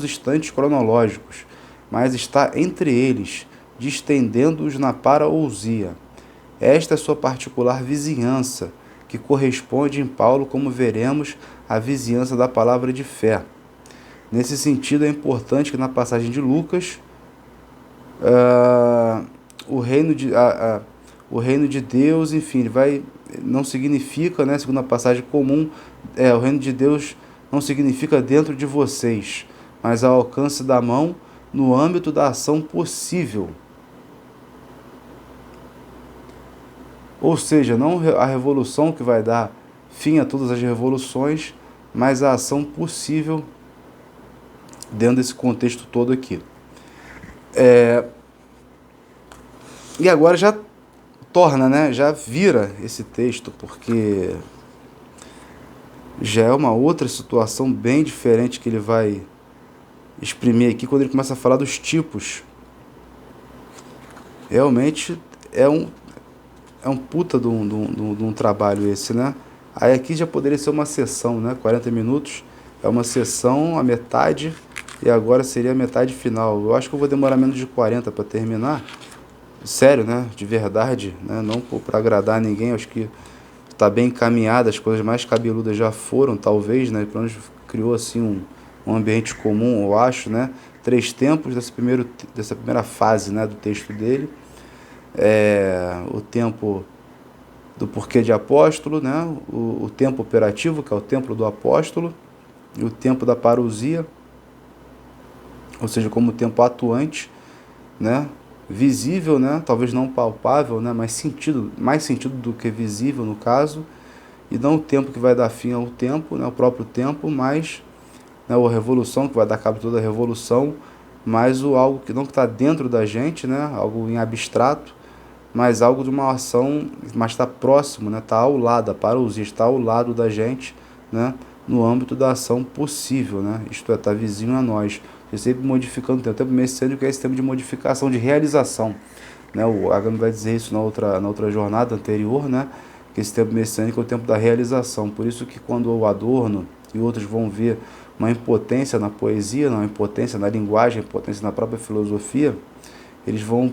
instantes cronológicos, mas está entre eles, distendendo-os na parousia. Esta é sua particular vizinhança, que corresponde em Paulo, como veremos, à vizinhança da palavra de fé. Nesse sentido, é importante que na passagem de Lucas, o reino de Deus, enfim, ele vai não significa, né, segundo a passagem comum, o reino de Deus não significa dentro de vocês, mas ao alcance da mão, no âmbito da ação possível. Ou seja, não a revolução que vai dar fim a todas as revoluções, mas a ação possível dentro desse contexto todo aqui. E agora já torna, né, já vira esse texto, porque já é uma outra situação bem diferente que ele vai exprimir aqui quando ele começa a falar dos tipos. Realmente é um puta de um trabalho esse, né? Aí aqui já poderia ser uma sessão, né? 40 minutos, é uma sessão, a metade, e agora seria a metade final. Eu acho que eu vou demorar menos de 40 para terminar. Sério, né? De verdade, né? Não para agradar ninguém, acho que está bem encaminhada, as coisas mais cabeludas já foram, talvez, né? Pelo menos criou assim um ambiente comum, eu acho, né? 3 tempos dessa primeira fase, né, do texto dele. O tempo do porquê de apóstolo, né? O tempo operativo, que é o templo do apóstolo, e o tempo da parousia, ou seja, como tempo atuante, né? Visível, né? Talvez não palpável, né? Mas mais sentido do que visível no caso, e não o tempo que vai dar fim ao tempo, né? O próprio tempo, mas, né, a revolução que vai dar cabo de toda a revolução, mas algo que não está dentro da gente, né? Algo em abstrato, mas algo de uma ação, mas está próximo, né? Está ao lado, a parousia está ao lado da gente, né? No âmbito da ação possível, né? Isto é, está vizinho a nós. E sempre modificando o tempo. O tempo messiânico é esse tempo de modificação, de realização, né? O Agamben vai dizer isso na outra jornada anterior, né? Que esse tempo messiânico é o tempo da realização. Por isso que quando o Adorno e outros vão ver uma impotência na poesia, uma impotência na linguagem, impotência na própria filosofia, eles vão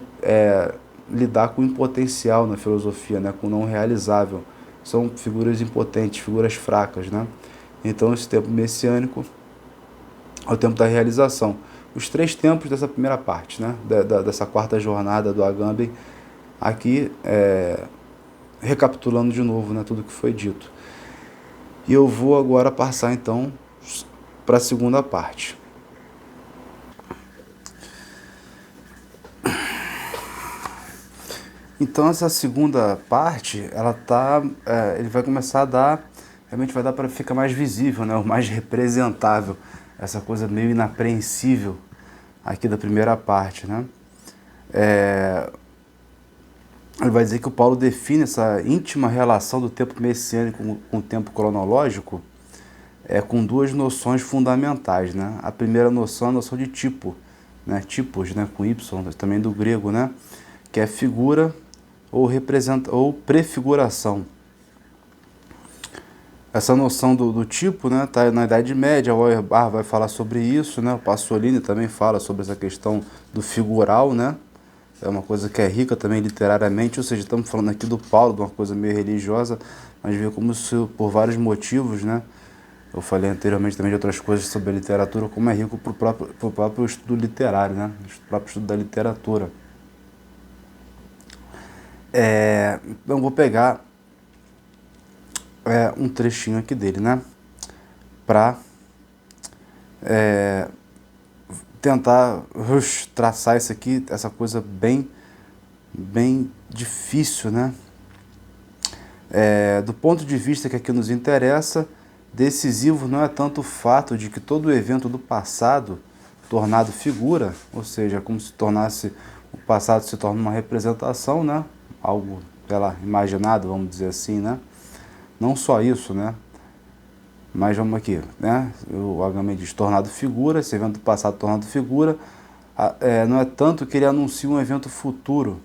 lidar com o impotencial na filosofia, né? Com o não realizável. São figuras impotentes, figuras fracas, né? Então esse tempo messiânico é o tempo da realização. Os 3 tempos dessa primeira parte, né? Dessa quarta jornada do Agamben, aqui recapitulando de novo, né, tudo que foi dito. E eu vou agora passar então para a segunda parte. Então essa segunda parte, ele vai começar a dar, realmente vai dar para ficar mais visível, né, o mais representável, essa coisa meio inapreensível aqui da primeira parte, né? Ele vai dizer que o Paulo define essa íntima relação do tempo messiânico com o tempo cronológico com 2 noções fundamentais, né? A primeira noção é a noção de tipo, né? Tipos, né? Com Y, também do grego, né? Que é figura ou prefiguração. Essa noção do tipo, né, tá na Idade Média. O Auerbach vai falar sobre isso, né? O Pasolini também fala sobre essa questão do figural, né? É uma coisa que é rica também literariamente, ou seja, estamos falando aqui do Paulo, de uma coisa meio religiosa, mas vê como isso, por vários motivos, né? Eu falei anteriormente também de outras coisas sobre a literatura, como é rico para o próprio estudo literário, né? O próprio estudo da literatura. Então, vou pegar um trechinho aqui dele, né? Para tentar traçar isso aqui, essa coisa bem difícil, né? Do ponto de vista que aqui nos interessa, decisivo não é tanto o fato de que todo o evento do passado tornado figura, ou seja, como se tornasse o passado se torna uma representação, né? Algo, sei lá, imaginado, vamos dizer assim, né? Não só isso, né? Mas vamos aqui, né? O Agamben diz tornado figura, esse evento do passado tornado figura, não é tanto que ele anuncia um evento futuro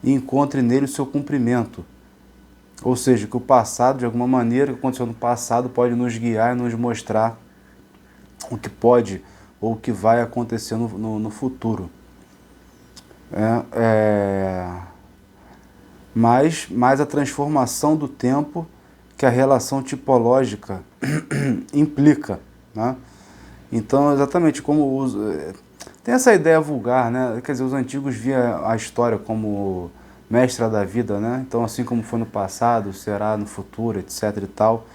e encontre nele o seu cumprimento. Ou seja, que o passado, de alguma maneira, o que aconteceu no passado pode nos guiar e nos mostrar o que pode ou o que vai acontecer no futuro. Mas a transformação do tempo que a relação tipológica implica, né? Então, exatamente como tem essa ideia vulgar, né? Quer dizer, os antigos viam a história como mestra da vida, né? Então, assim como foi no passado, será no futuro, etc e tal,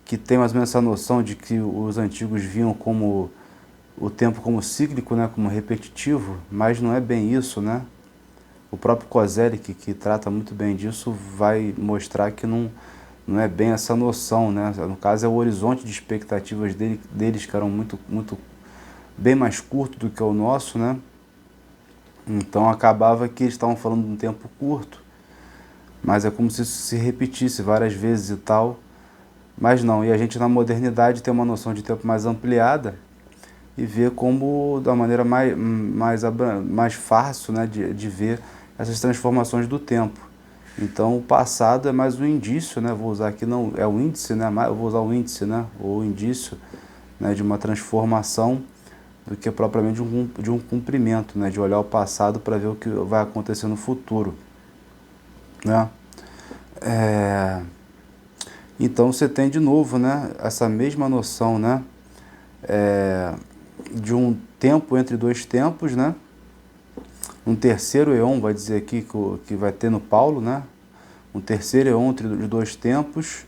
que tem mais ou menos essa noção de que os antigos viam como o tempo como cíclico, né? Como repetitivo, mas não é bem isso, né? O próprio Kozelik, que trata muito bem disso, vai mostrar que não é bem essa noção, né? No caso, é o horizonte de expectativas deles que eram muito bem mais curto do que o nosso, né? Então acabava que eles estavam falando de um tempo curto, mas é como se isso se repetisse várias vezes e tal, mas não. E a gente na modernidade tem uma noção de tempo mais ampliada e vê como da maneira mais fácil, né, de ver essas transformações do tempo. Então o passado é mais um indício, né? Vou usar aqui, não é o índice, né? Eu vou usar o índice, né? Ou indício, né, de uma transformação do que propriamente de um cumprimento, né? De olhar o passado para ver o que vai acontecer no futuro, né? Então você tem de novo, né, essa mesma noção, né, de um tempo entre dois tempos, né? Um terceiro eon, vai dizer aqui que vai ter no Paulo, né? Um terceiro eon entre os dois tempos,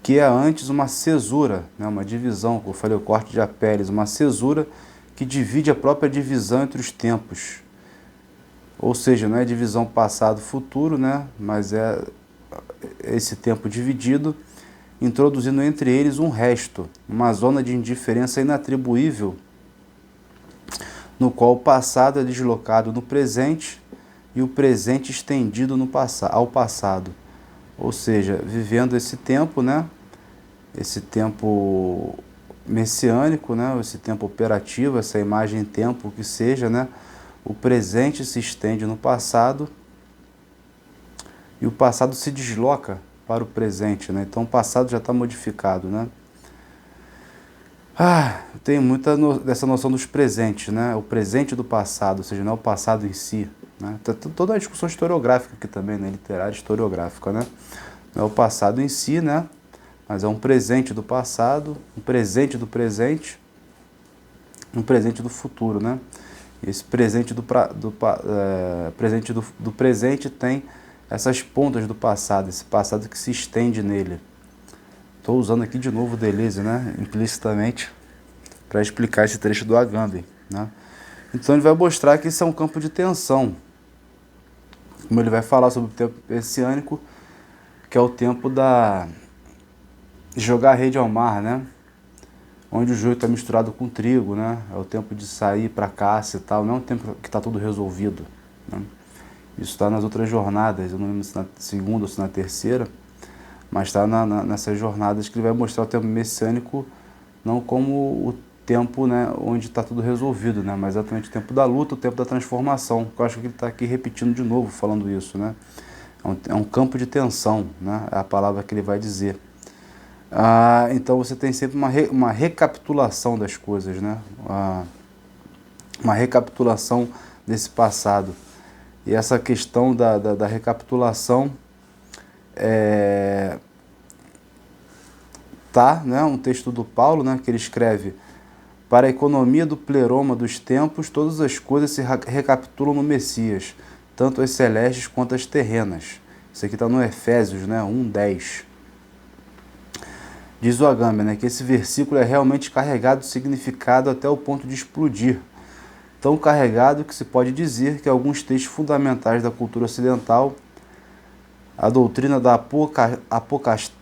que é antes uma cesura, né? Uma divisão, como eu falei, o corte de Apéres, uma cesura que divide a própria divisão entre os tempos. Ou seja, não é divisão passado-futuro, né? Mas é esse tempo dividido, introduzindo entre eles um resto, uma zona de indiferença inatribuível, no qual o passado é deslocado no presente e o presente estendido ao passado. Ou seja, vivendo esse tempo, né? Esse tempo messiânico, né? Esse tempo operativo, essa imagem-tempo que seja, né? O presente se estende no passado e o passado se desloca para o presente, né? Então o passado já está modificado, né? Tem muita dessa noção dos presentes, né? O presente do passado, ou seja, não é o passado em si, né? Toda a discussão historiográfica aqui também, né? Literária historiográfica, né? Não é o passado em si, né? Mas é um presente do passado, um presente do presente, um presente do futuro, né? Esse presente do presente tem essas pontas do passado, esse passado que se estende nele. Estou usando aqui de novo o Deleuze, né, implicitamente, para explicar esse trecho do Agamben, né? Então ele vai mostrar que isso é um campo de tensão. Como ele vai falar sobre o tempo messiânico, que é o tempo de jogar a rede ao mar, né? Onde o joio está misturado com o trigo, né? É o tempo de sair para a caça e tal, não é um tempo que está tudo resolvido, né? Isso está nas outras jornadas, eu não lembro se na segunda ou se na terceira, mas está nessas jornadas que ele vai mostrar o tempo messiânico não como o tempo, né, onde está tudo resolvido, né, mas exatamente o tempo da luta, o tempo da transformação, que eu acho que ele está aqui repetindo de novo, falando isso, né? É um campo de tensão, né, é a palavra que ele vai dizer. Então você tem sempre uma recapitulação das coisas, né? Uma recapitulação desse passado. E essa questão da recapitulação né, um texto do Paulo, né, que ele escreve: para a economia do pleroma dos tempos, todas as coisas se recapitulam no Messias, tanto as celestes quanto as terrenas. Isso aqui está no Efésios, né, 1:10. Diz o Agamben, né, que esse versículo é realmente carregado de significado até o ponto de explodir. Tão carregado que se pode dizer que alguns textos fundamentais da cultura ocidental, a doutrina da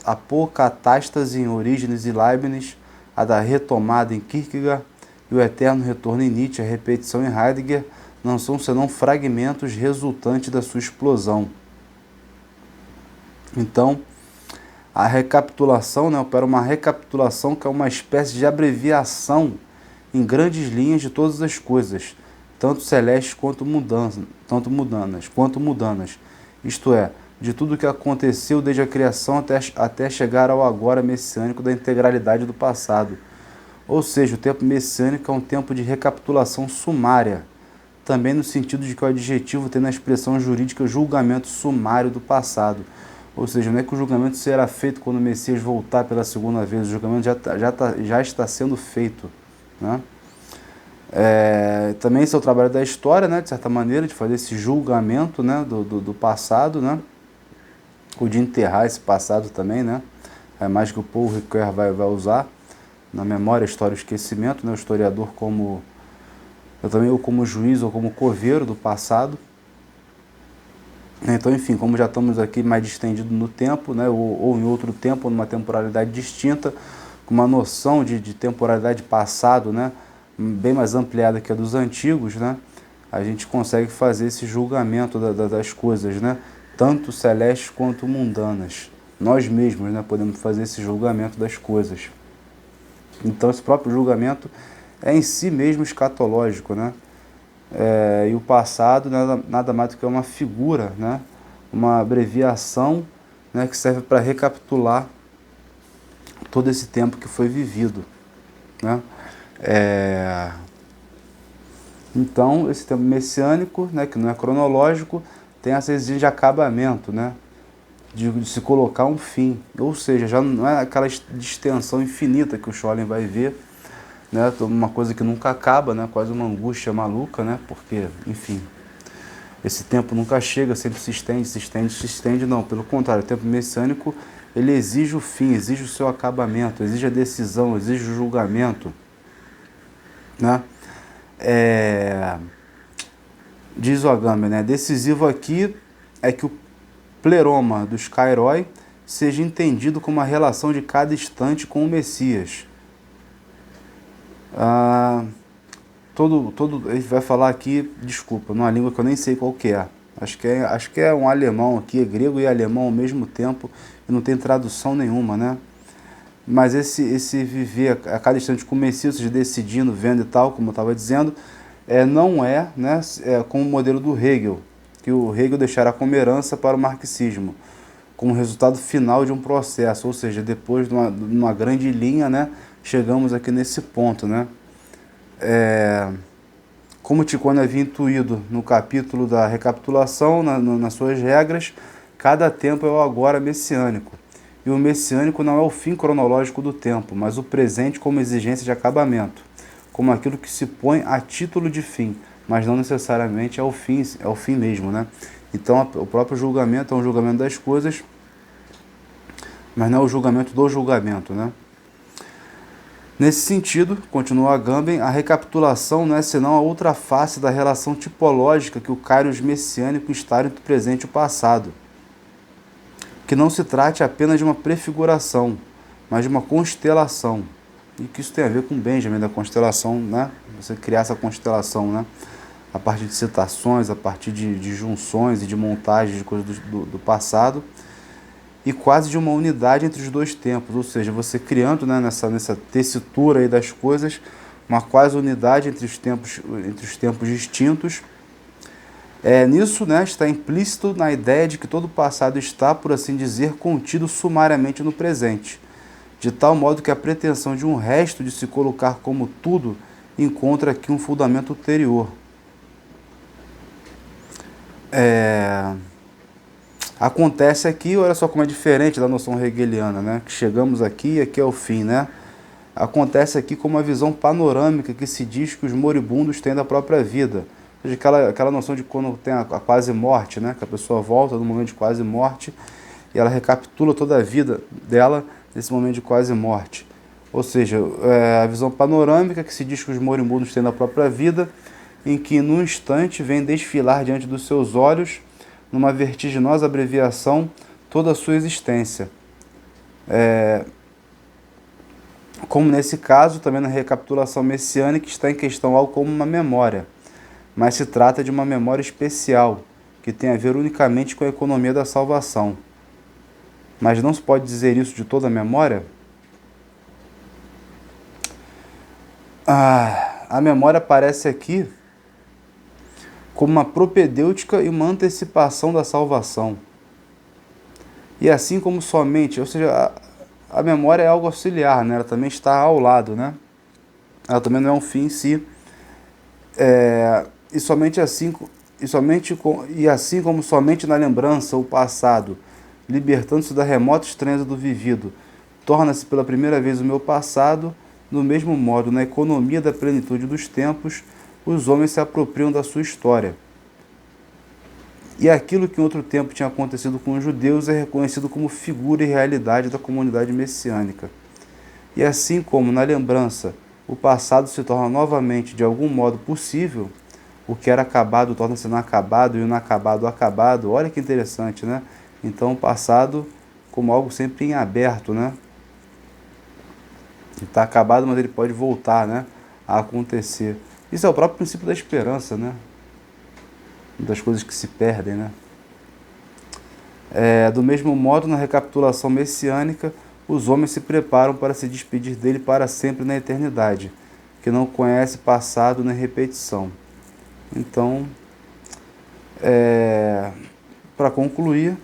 apocatástase em Orígenes e Leibniz, a da retomada em Kierkegaard e o eterno retorno em Nietzsche, a repetição em Heidegger, não são senão fragmentos resultantes da sua explosão. Então, a recapitulação, né, opera uma recapitulação que é uma espécie de abreviação em grandes linhas de todas as coisas, tanto celestes quanto mundanas, isto é, de tudo o que aconteceu desde a criação até chegar ao agora messiânico da integralidade do passado. Ou seja, o tempo messiânico é um tempo de recapitulação sumária, também no sentido de que o adjetivo tem na expressão jurídica julgamento sumário do passado. Ou seja, não é que o julgamento será feito quando o Messias voltar pela segunda vez, o julgamento já está sendo feito, né? Também esse é o trabalho da história, né, de certa maneira, de fazer esse julgamento, né, do passado, né, ou de enterrar esse passado também, né, é mais que o Paul Ricoeur vai usar na memória, história e esquecimento, né, o historiador como, eu também ou como juiz ou como coveiro do passado. Então, enfim, como já estamos aqui mais distendido no tempo, né, ou em outro tempo, numa temporalidade distinta, com uma noção de temporalidade passado, né, bem mais ampliada que a dos antigos, né, a gente consegue fazer esse julgamento das coisas, né, tanto celestes quanto mundanas. Nós mesmos, né, podemos fazer esse julgamento das coisas. Então, esse próprio julgamento é em si mesmo escatológico, né? E o passado nada mais do que uma figura, né? Uma abreviação, né? Que serve para recapitular todo esse tempo que foi vivido, né? Então, esse tempo messiânico, né? Que não é cronológico, tem essa exigência de acabamento, né? De se colocar um fim, ou seja, já não é aquela extensão infinita que o Scholem vai ver, né, uma coisa que nunca acaba, né, quase uma angústia maluca, né, porque, enfim, esse tempo nunca chega, sempre se estende, se estende, se estende, não, pelo contrário, o tempo messiânico, ele exige o fim, exige o seu acabamento, exige a decisão, exige o julgamento, né, diz o Agamben, né, decisivo aqui é que o pleroma dos Kairoi seja entendido como a relação de cada instante com o Messias. Ele vai falar aqui, desculpa, numa língua que eu nem sei qual que é. Acho que é um alemão aqui, é grego e alemão ao mesmo tempo, e não tem tradução nenhuma, né? Mas esse viver a cada instante com o Messias, ou seja, decidindo, vendo e tal, como eu estava dizendo, não é, né, como o modelo do Hegel, que o Hegel deixará como herança para o marxismo, como resultado final de um processo, ou seja, depois de uma grande linha, né, chegamos aqui nesse ponto, né? Como Tikhon havia intuído no capítulo da recapitulação, nas suas regras, cada tempo é o agora messiânico. E o messiânico não é o fim cronológico do tempo, mas o presente como exigência de acabamento, como aquilo que se põe a título de fim, mas não necessariamente é o fim mesmo, né? Então o próprio julgamento é um julgamento das coisas, mas não é o julgamento do julgamento, né? Nesse sentido, continua Agamben, a recapitulação não é senão a outra face da relação tipológica que o kairos messiânico está entre o presente e o passado. Que não se trate apenas de uma prefiguração, mas de uma constelação. E que isso tem a ver com Benjamin, da constelação, né? Você criar essa constelação, né? A partir de citações, a partir de junções e de montagens de coisas do passado, e quase de uma unidade entre os dois tempos, ou seja, você criando, né, nessa tessitura aí das coisas, uma quase unidade entre os tempos distintos. Nisso, né, está implícito na ideia de que todo o passado está, por assim dizer, contido sumariamente no presente, de tal modo que a pretensão de um resto de se colocar como tudo encontra aqui um fundamento ulterior. Acontece aqui, olha só como é diferente da noção hegeliana, né? Que chegamos aqui e aqui é o fim, né? Acontece aqui como uma visão panorâmica que se diz que os moribundos têm da própria vida. Ou seja, aquela noção de quando tem a quase morte, né? Que a pessoa volta no momento de quase morte e ela recapitula toda a vida dela nesse momento de quase morte. Ou seja, a visão panorâmica que se diz que os moribundos têm da própria vida, em que num instante vem desfilar diante dos seus olhos, numa vertiginosa abreviação, toda a sua existência. Como nesse caso, também na recapitulação messiânica está em questão algo como uma memória, mas se trata de uma memória especial, que tem a ver unicamente com a economia da salvação. Mas não se pode dizer isso de toda a memória? A memória aparece aqui como uma propedêutica e uma antecipação da salvação. E assim como somente, ou seja, a memória é algo auxiliar, né? Ela também está ao lado, né? Ela também não é um fim em si. E assim como somente na lembrança o passado, libertando-se da remota estranheza do vivido, torna-se pela primeira vez o meu passado, do mesmo modo, na economia da plenitude dos tempos, os homens se apropriam da sua história. E aquilo que em outro tempo tinha acontecido com os judeus é reconhecido como figura e realidade da comunidade messiânica. E assim como, na lembrança, o passado se torna novamente de algum modo possível, o que era acabado torna-se inacabado e o inacabado acabado. Olha que interessante, né? Então o passado como algo sempre em aberto, né? Está acabado, mas ele pode voltar, né, a acontecer. Isso é o próprio princípio da esperança, né? Das coisas que se perdem, né? Do mesmo modo, na recapitulação messiânica, os homens se preparam para se despedir dele para sempre na eternidade, que não conhece passado nem repetição. Então, para concluir,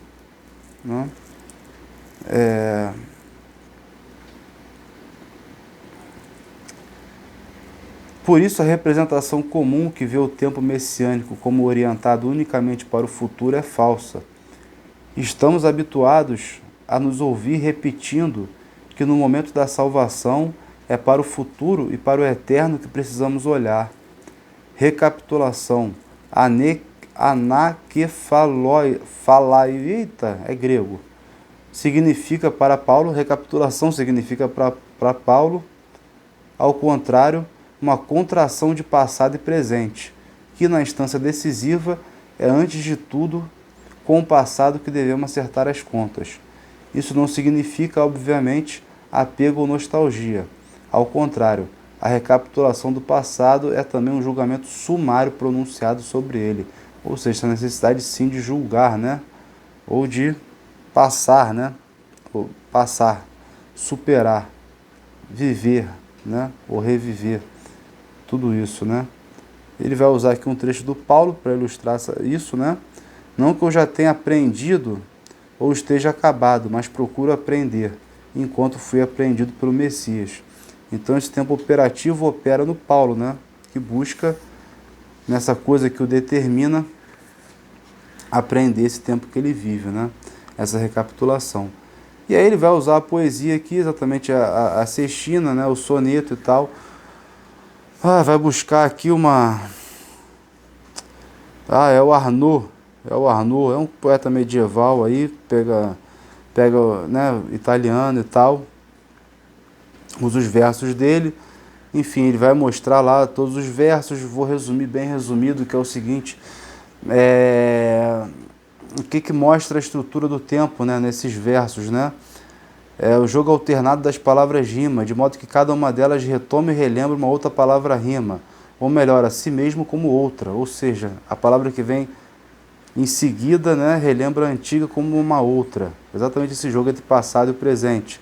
né, por isso a representação comum que vê o tempo messiânico como orientado unicamente para o futuro é falsa. Estamos habituados a nos ouvir repetindo que no momento da salvação é para o futuro e para o eterno que precisamos olhar. Recapitulação. Anakefalaita é grego. Significa para Paulo, recapitulação significa para Paulo, ao contrário, uma contração de passado e presente, que na instância decisiva é antes de tudo com o passado que devemos acertar as contas. Isso não significa, obviamente, apego ou nostalgia. Ao contrário, a recapitulação do passado é também um julgamento sumário pronunciado sobre ele, ou seja, a necessidade sim de julgar, né? Ou de passar, né? Ou passar, superar, viver, né? Ou reviver. Tudo isso, né? Ele vai usar aqui um trecho do Paulo para ilustrar isso, né? Não que eu já tenha aprendido ou esteja acabado, mas procuro aprender, enquanto fui aprendido pelo Messias. Então esse tempo operativo opera no Paulo, né? Que busca nessa coisa que o determina aprender esse tempo que ele vive, né? Essa recapitulação. E aí ele vai usar a poesia aqui, exatamente a sextina, né? O soneto e tal. Vai buscar aqui uma... é o Arnaud. É um poeta medieval aí, pega né, italiano e tal. Usa os versos dele. Enfim, ele vai mostrar lá todos os versos. Vou resumir bem resumido, que é o seguinte. O que mostra a estrutura do tempo, né, nesses versos, né? O jogo alternado das palavras rima, de modo que cada uma delas retome e relembre uma outra palavra rima, ou melhor, a si mesmo como outra, ou seja, a palavra que vem em seguida, né, relembra a antiga como uma outra. Exatamente esse jogo entre passado e presente,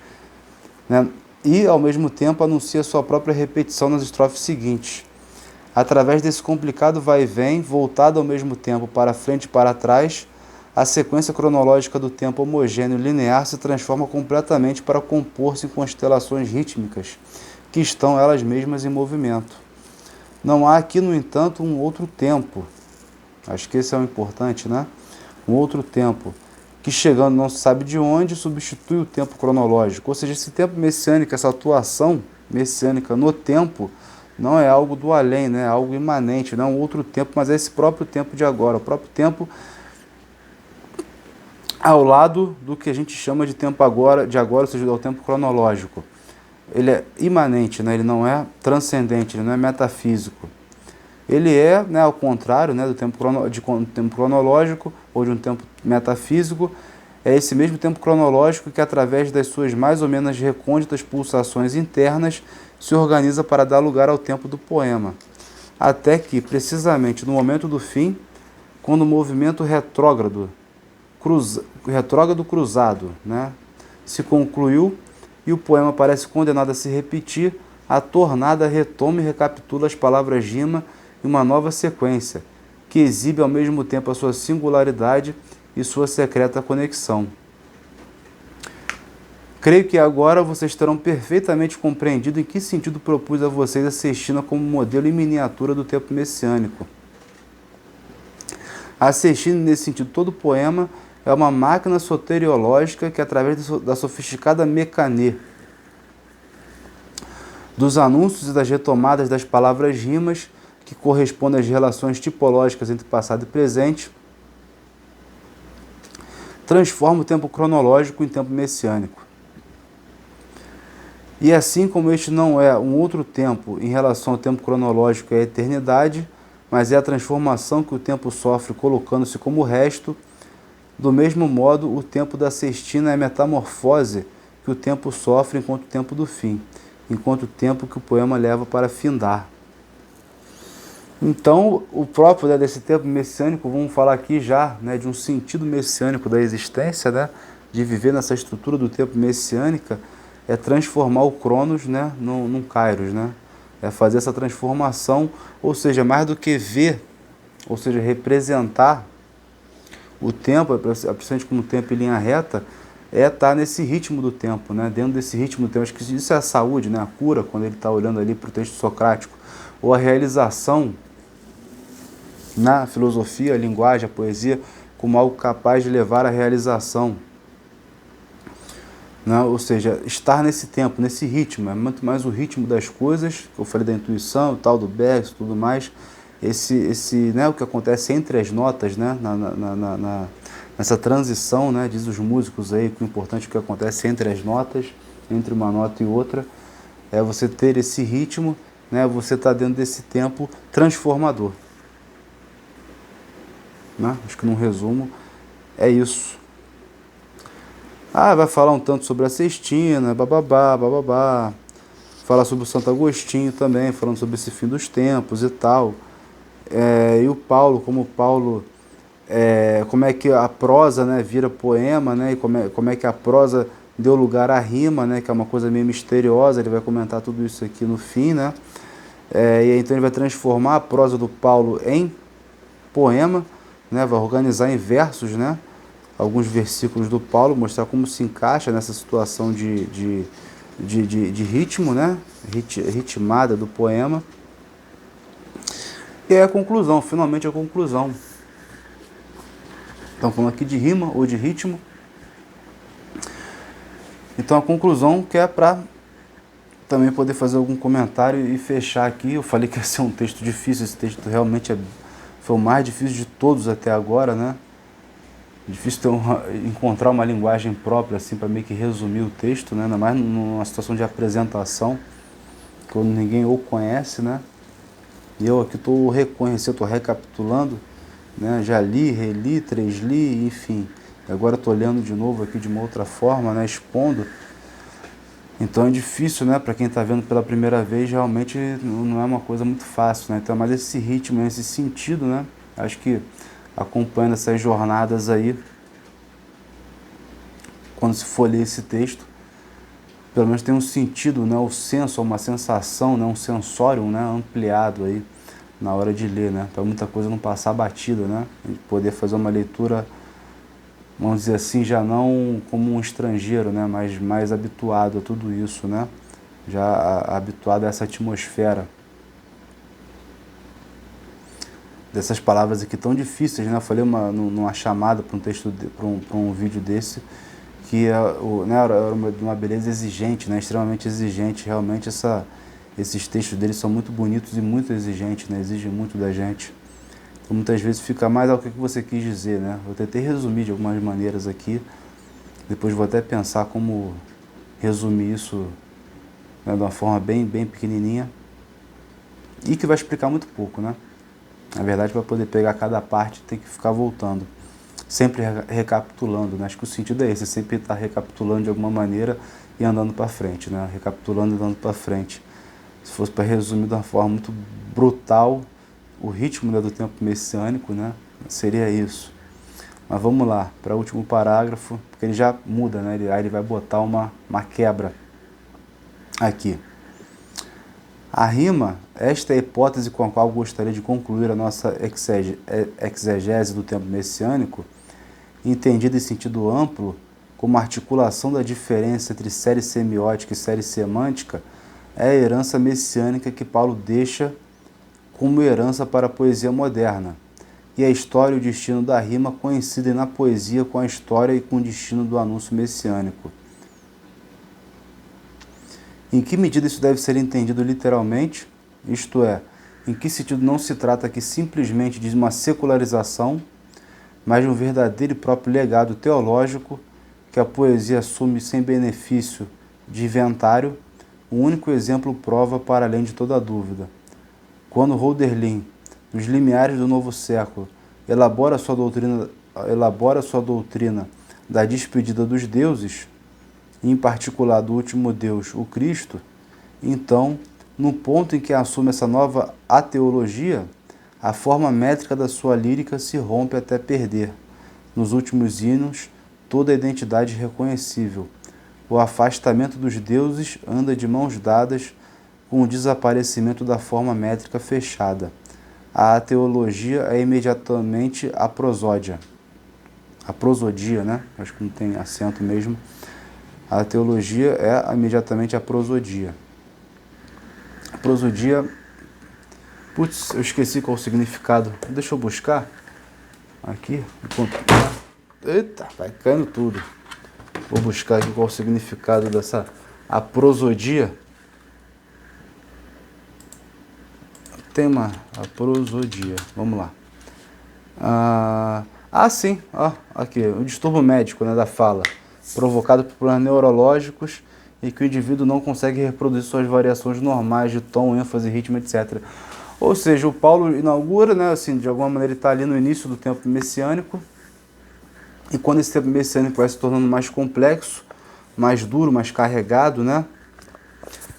né? E, ao mesmo tempo, anuncia sua própria repetição nas estrofes seguintes. Através desse complicado vai e vem, voltado ao mesmo tempo para frente e para trás, a sequência cronológica do tempo homogêneo linear se transforma completamente para compor-se em constelações rítmicas, que estão elas mesmas em movimento. Não há aqui, no entanto, um outro tempo. Acho que esse é o importante, né? Um outro tempo, que chegando não se sabe de onde, substitui o tempo cronológico. Ou seja, esse tempo messiânico, essa atuação messiânica no tempo, não é algo do além, né? É algo imanente, não é um outro tempo, mas é esse próprio tempo de agora, o próprio tempo ao lado do que a gente chama de tempo de agora, ou seja, do tempo cronológico. Ele é imanente, né? Ele não é transcendente, ele não é metafísico. Ele é, né, ao contrário, né, do tempo cronológico ou de um tempo metafísico, é esse mesmo tempo cronológico que, através das suas mais ou menos recônditas pulsações internas, se organiza para dar lugar ao tempo do poema. Até que, precisamente no momento do fim, quando o movimento retrógrado cruzado, né, se concluiu e o poema parece condenado a se repetir, a tornada retoma e recapitula as palavras rima em uma nova sequência, que exibe ao mesmo tempo a sua singularidade e sua secreta conexão. Creio que agora vocês terão perfeitamente compreendido em que sentido propus a vocês a sextina como modelo e miniatura do tempo messiânico. A sextina, nesse sentido, todo poema é uma máquina soteriológica que, através da sofisticada mecanê dos anúncios e das retomadas das palavras-rimas, que correspondem às relações tipológicas entre passado e presente, transforma o tempo cronológico em tempo messiânico. E assim como este não é um outro tempo em relação ao tempo cronológico e à eternidade, mas é a transformação que o tempo sofre colocando-se como resto, do mesmo modo o tempo da sextina é a metamorfose que o tempo sofre enquanto tempo do fim, enquanto tempo que o poema leva para findar. Então, o próprio, né, desse tempo messiânico, vamos falar aqui já, né, de um sentido messiânico da existência, né, de viver nessa estrutura do tempo messiânica, é transformar o Cronos, né, num Kairos, né, é fazer essa transformação, ou seja, mais do que ver, ou seja, representar o tempo, principalmente como tempo em linha reta, é estar nesse ritmo do tempo, né, dentro desse ritmo do tempo. Acho que isso é a saúde, né, a cura, quando ele está olhando ali para o texto socrático, ou a realização na filosofia, a linguagem, a poesia, como algo capaz de levar à realização. Né? Ou seja, estar nesse tempo, nesse ritmo, é muito mais o ritmo das coisas, que eu falei da intuição, o tal do Bergson, tudo mais, né, o que acontece entre as notas, né, nessa transição, né, diz os músicos aí, que o importante é o que acontece entre as notas, entre uma nota e outra, é você ter esse ritmo, né, você está dentro desse tempo transformador. Né? Acho que num resumo é isso. Vai falar um tanto sobre a Sextina, bababá. Falar sobre o Santo Agostinho também, falando sobre esse fim dos tempos e tal. E o Paulo, como é que a prosa, né, vira poema, né, e como é que a prosa deu lugar à rima, né, que é uma coisa meio misteriosa. Ele vai comentar tudo isso aqui no fim, né? E então ele vai transformar a prosa do Paulo em poema, né, vai organizar em versos, né, alguns versículos do Paulo, mostrar como se encaixa nessa situação de ritmo, né, ritmada do poema. E aí a conclusão, finalmente a conclusão. Estamos falando aqui de rima ou de ritmo. Então a conclusão que é para também poder fazer algum comentário e fechar aqui. Eu falei que ia ser um texto difícil, esse texto realmente foi o mais difícil de todos até agora, né? Difícil encontrar uma linguagem própria assim para meio que resumir o texto, né? Ainda mais numa situação de apresentação, quando ninguém o conhece, né? E eu aqui estou reconhecendo, estou recapitulando, né? Já li, reli, tresli, enfim. Agora estou olhando de novo aqui de uma outra forma, né? Expondo. Então é difícil, né? Para quem está vendo pela primeira vez, realmente não é uma coisa muito fácil, né? Então, mas esse ritmo, esse sentido, né? Acho que acompanhando essas jornadas aí, quando se for ler esse texto, pelo menos tem um sentido, né? O senso, uma sensação, né? Um sensório, né? Ampliado aí na hora de ler, né? Para muita coisa não passar batida, né? A gente poder fazer uma leitura, vamos dizer assim, já não como um estrangeiro, né, mas mais habituado a tudo isso, né, já habituado a essa atmosfera dessas palavras aqui tão difíceis, né. Eu falei numa chamada para um texto, para um vídeo desse, que era uma beleza exigente, né, extremamente exigente. Realmente esses textos deles são muito bonitos e muito exigentes, né, exigem muito da gente. Então, muitas vezes fica mais ao que você quis dizer, né? Eu tentei resumir de algumas maneiras aqui, depois vou até pensar como resumir isso, né, de uma forma bem pequenininha, e que vai explicar muito pouco, né? Na verdade, para poder pegar cada parte, tem que ficar voltando, sempre recapitulando, né? Acho que o sentido é esse, sempre estar recapitulando de alguma maneira e andando para frente, né? Recapitulando e andando para frente. Se fosse para resumir de uma forma muito brutal, o ritmo, né, do tempo messiânico, né, seria isso. Mas vamos lá, para o último parágrafo, porque ele já muda, né, aí ele vai botar uma quebra aqui. A rima, esta é a hipótese com a qual gostaria de concluir a nossa exegese do tempo messiânico, entendida em sentido amplo, como articulação da diferença entre série semiótica e série semântica, é a herança messiânica que Paulo deixa como herança para a poesia moderna, e a história e o destino da rima coincidem na poesia com a história e com o destino do anúncio messiânico. Em que medida isso deve ser entendido literalmente? Isto é, em que sentido não se trata aqui simplesmente de uma secularização, mas de um verdadeiro e próprio legado teológico que a poesia assume sem benefício de inventário? Um único exemplo prova para além de toda dúvida. Quando Hölderlin, nos limiares do novo século, elabora sua doutrina da despedida dos deuses, em particular do último Deus, o Cristo, então, no ponto em que assume essa nova ateologia, a forma métrica da sua lírica se rompe até perder, nos últimos hinos, toda a identidade reconhecível. O afastamento dos deuses anda de mãos dadas com o desaparecimento da forma métrica fechada. A ateologia é imediatamente a prosódia. A prosodia, né? Acho que não tem acento mesmo. A teologia é imediatamente a prosodia. A prosodia... Putz, eu esqueci qual o significado. Deixa eu buscar. Aqui. Eita, vai caindo tudo. Vou buscar aqui qual o significado dessa a prosodia. Tem uma a prosodia. Vamos lá. Sim. Aqui. O distúrbio médico, né, da fala, provocado por problemas neurológicos e que o indivíduo não consegue reproduzir suas variações normais de tom, ênfase, ritmo, etc. Ou seja, o Paulo inaugura, né, assim, de alguma maneira ele está ali no início do tempo messiânico, e quando esse tempo messiânico vai se tornando mais complexo, mais duro, mais carregado, né,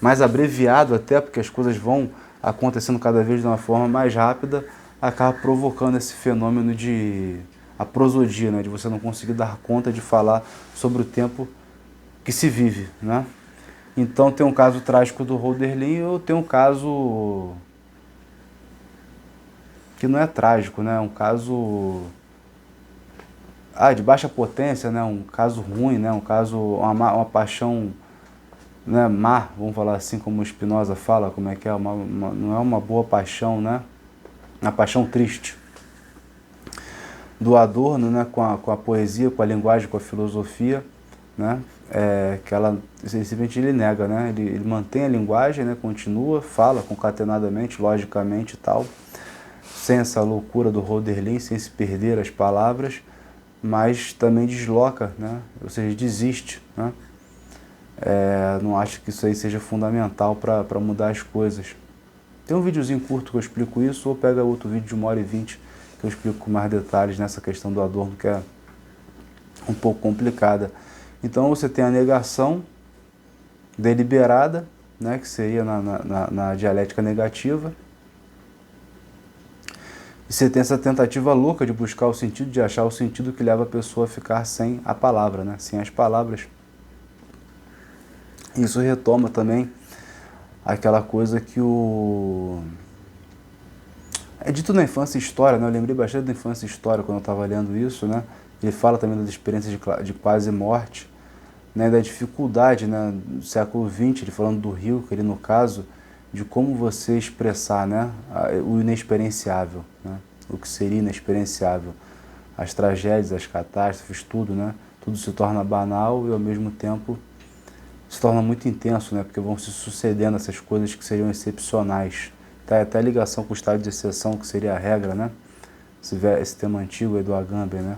mais abreviado até, porque as coisas vão acontecendo cada vez de uma forma mais rápida, acaba provocando esse fenômeno de a prosodia, né, de você não conseguir dar conta de falar sobre o tempo que se vive, né? Então tem um caso trágico do Hölderlin, ou tem um caso que não é trágico, né? Um caso de baixa potência, né? Um caso ruim, né? Um caso, uma paixão, né? Má, vamos falar assim como o Spinoza fala, como é que é, não é uma boa paixão, né? Uma paixão triste. Do Adorno, né? Com a poesia, com a linguagem, com a filosofia, né? Que ela simplesmente ele nega, né? Ele mantém a linguagem, né? Continua, fala concatenadamente, logicamente e tal, sem essa loucura do Hölderlin, sem se perder as palavras, mas também desloca, né? Ou seja, desiste, né? Não acho que isso aí seja fundamental para mudar as coisas. Tem um videozinho curto que eu explico isso, ou pega outro vídeo de 1h20 que eu explico com mais detalhes nessa questão do Adorno, que é um pouco complicada. Então você tem a negação deliberada, né, que seria na dialética negativa, e você tem essa tentativa louca de buscar o sentido, de achar o sentido que leva a pessoa a ficar sem a palavra, né, sem as palavras. Isso retoma também aquela coisa que é dito na Infância e História, né? Eu lembrei bastante da Infância e História quando eu estava lendo isso, né? Ele fala também das experiências de quase morte, né? Da dificuldade, né? Do século XX, ele falando do Rilke, ele no caso, de como você expressar, né? O inexperienciável, né? O que seria inexperienciável. As tragédias, as catástrofes, tudo, né? Tudo se torna banal e ao mesmo tempo se torna muito intenso, né? Porque vão se sucedendo essas coisas que seriam excepcionais. Tá, até a ligação com o estado de exceção, que seria a regra, né? Esse tema antigo aí do Agamben, né?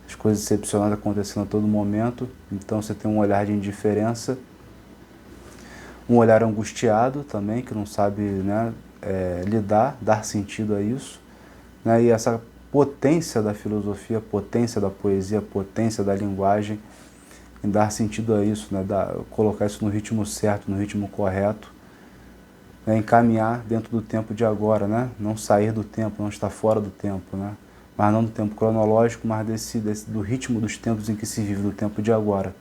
As coisas excepcionais acontecendo a todo momento, então você tem um olhar de indiferença, um olhar angustiado também, que não sabe, né, dar sentido a isso, né? E essa potência da filosofia, potência da poesia, potência da linguagem, em dar sentido a isso, né? Colocar isso no ritmo certo, no ritmo correto, né, encaminhar dentro do tempo de agora, né? Não sair do tempo, não estar fora do tempo, né? Mas não do tempo cronológico, mas do ritmo dos tempos em que se vive, do tempo de agora.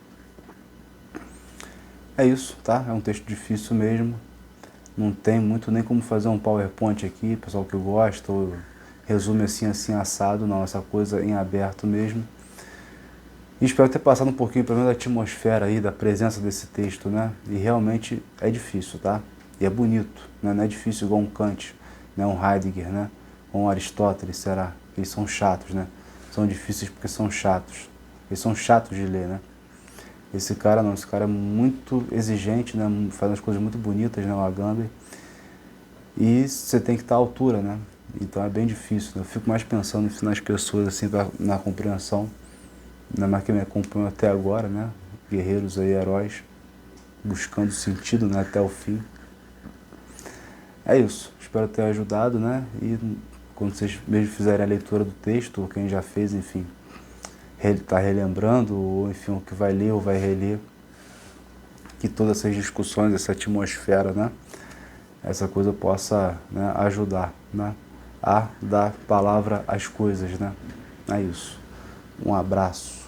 É isso, tá? É um texto difícil mesmo. Não tem muito nem como fazer um PowerPoint aqui, pessoal que gosta, ou resume assim, assado, não, essa coisa em aberto mesmo. E espero ter passado um pouquinho, pelo menos, da atmosfera aí, da presença desse texto, né? E realmente é difícil, tá? E é bonito, né? Não é difícil igual um Kant, né? Um Heidegger, né? Ou um Aristóteles, será? Eles são chatos, né? São difíceis porque são chatos. Eles são chatos de ler, né? Esse cara não, esse cara é muito exigente, né? Faz umas coisas muito bonitas, né? O Agamben. E você tem que estar à altura, né? Então é bem difícil, né? Eu fico mais pensando nas pessoas, assim, na compreensão, ainda mais que me acompanham até agora, né? Guerreiros aí, heróis, buscando sentido, né? Até o fim. É isso, espero ter ajudado, né? E quando vocês mesmo fizerem a leitura do texto, ou quem já fez, enfim, está relembrando, ou enfim, o que vai ler ou vai reler, que todas essas discussões, essa atmosfera, né? Essa coisa possa, né, ajudar, né? A dar palavra às coisas, né? É isso. Um abraço.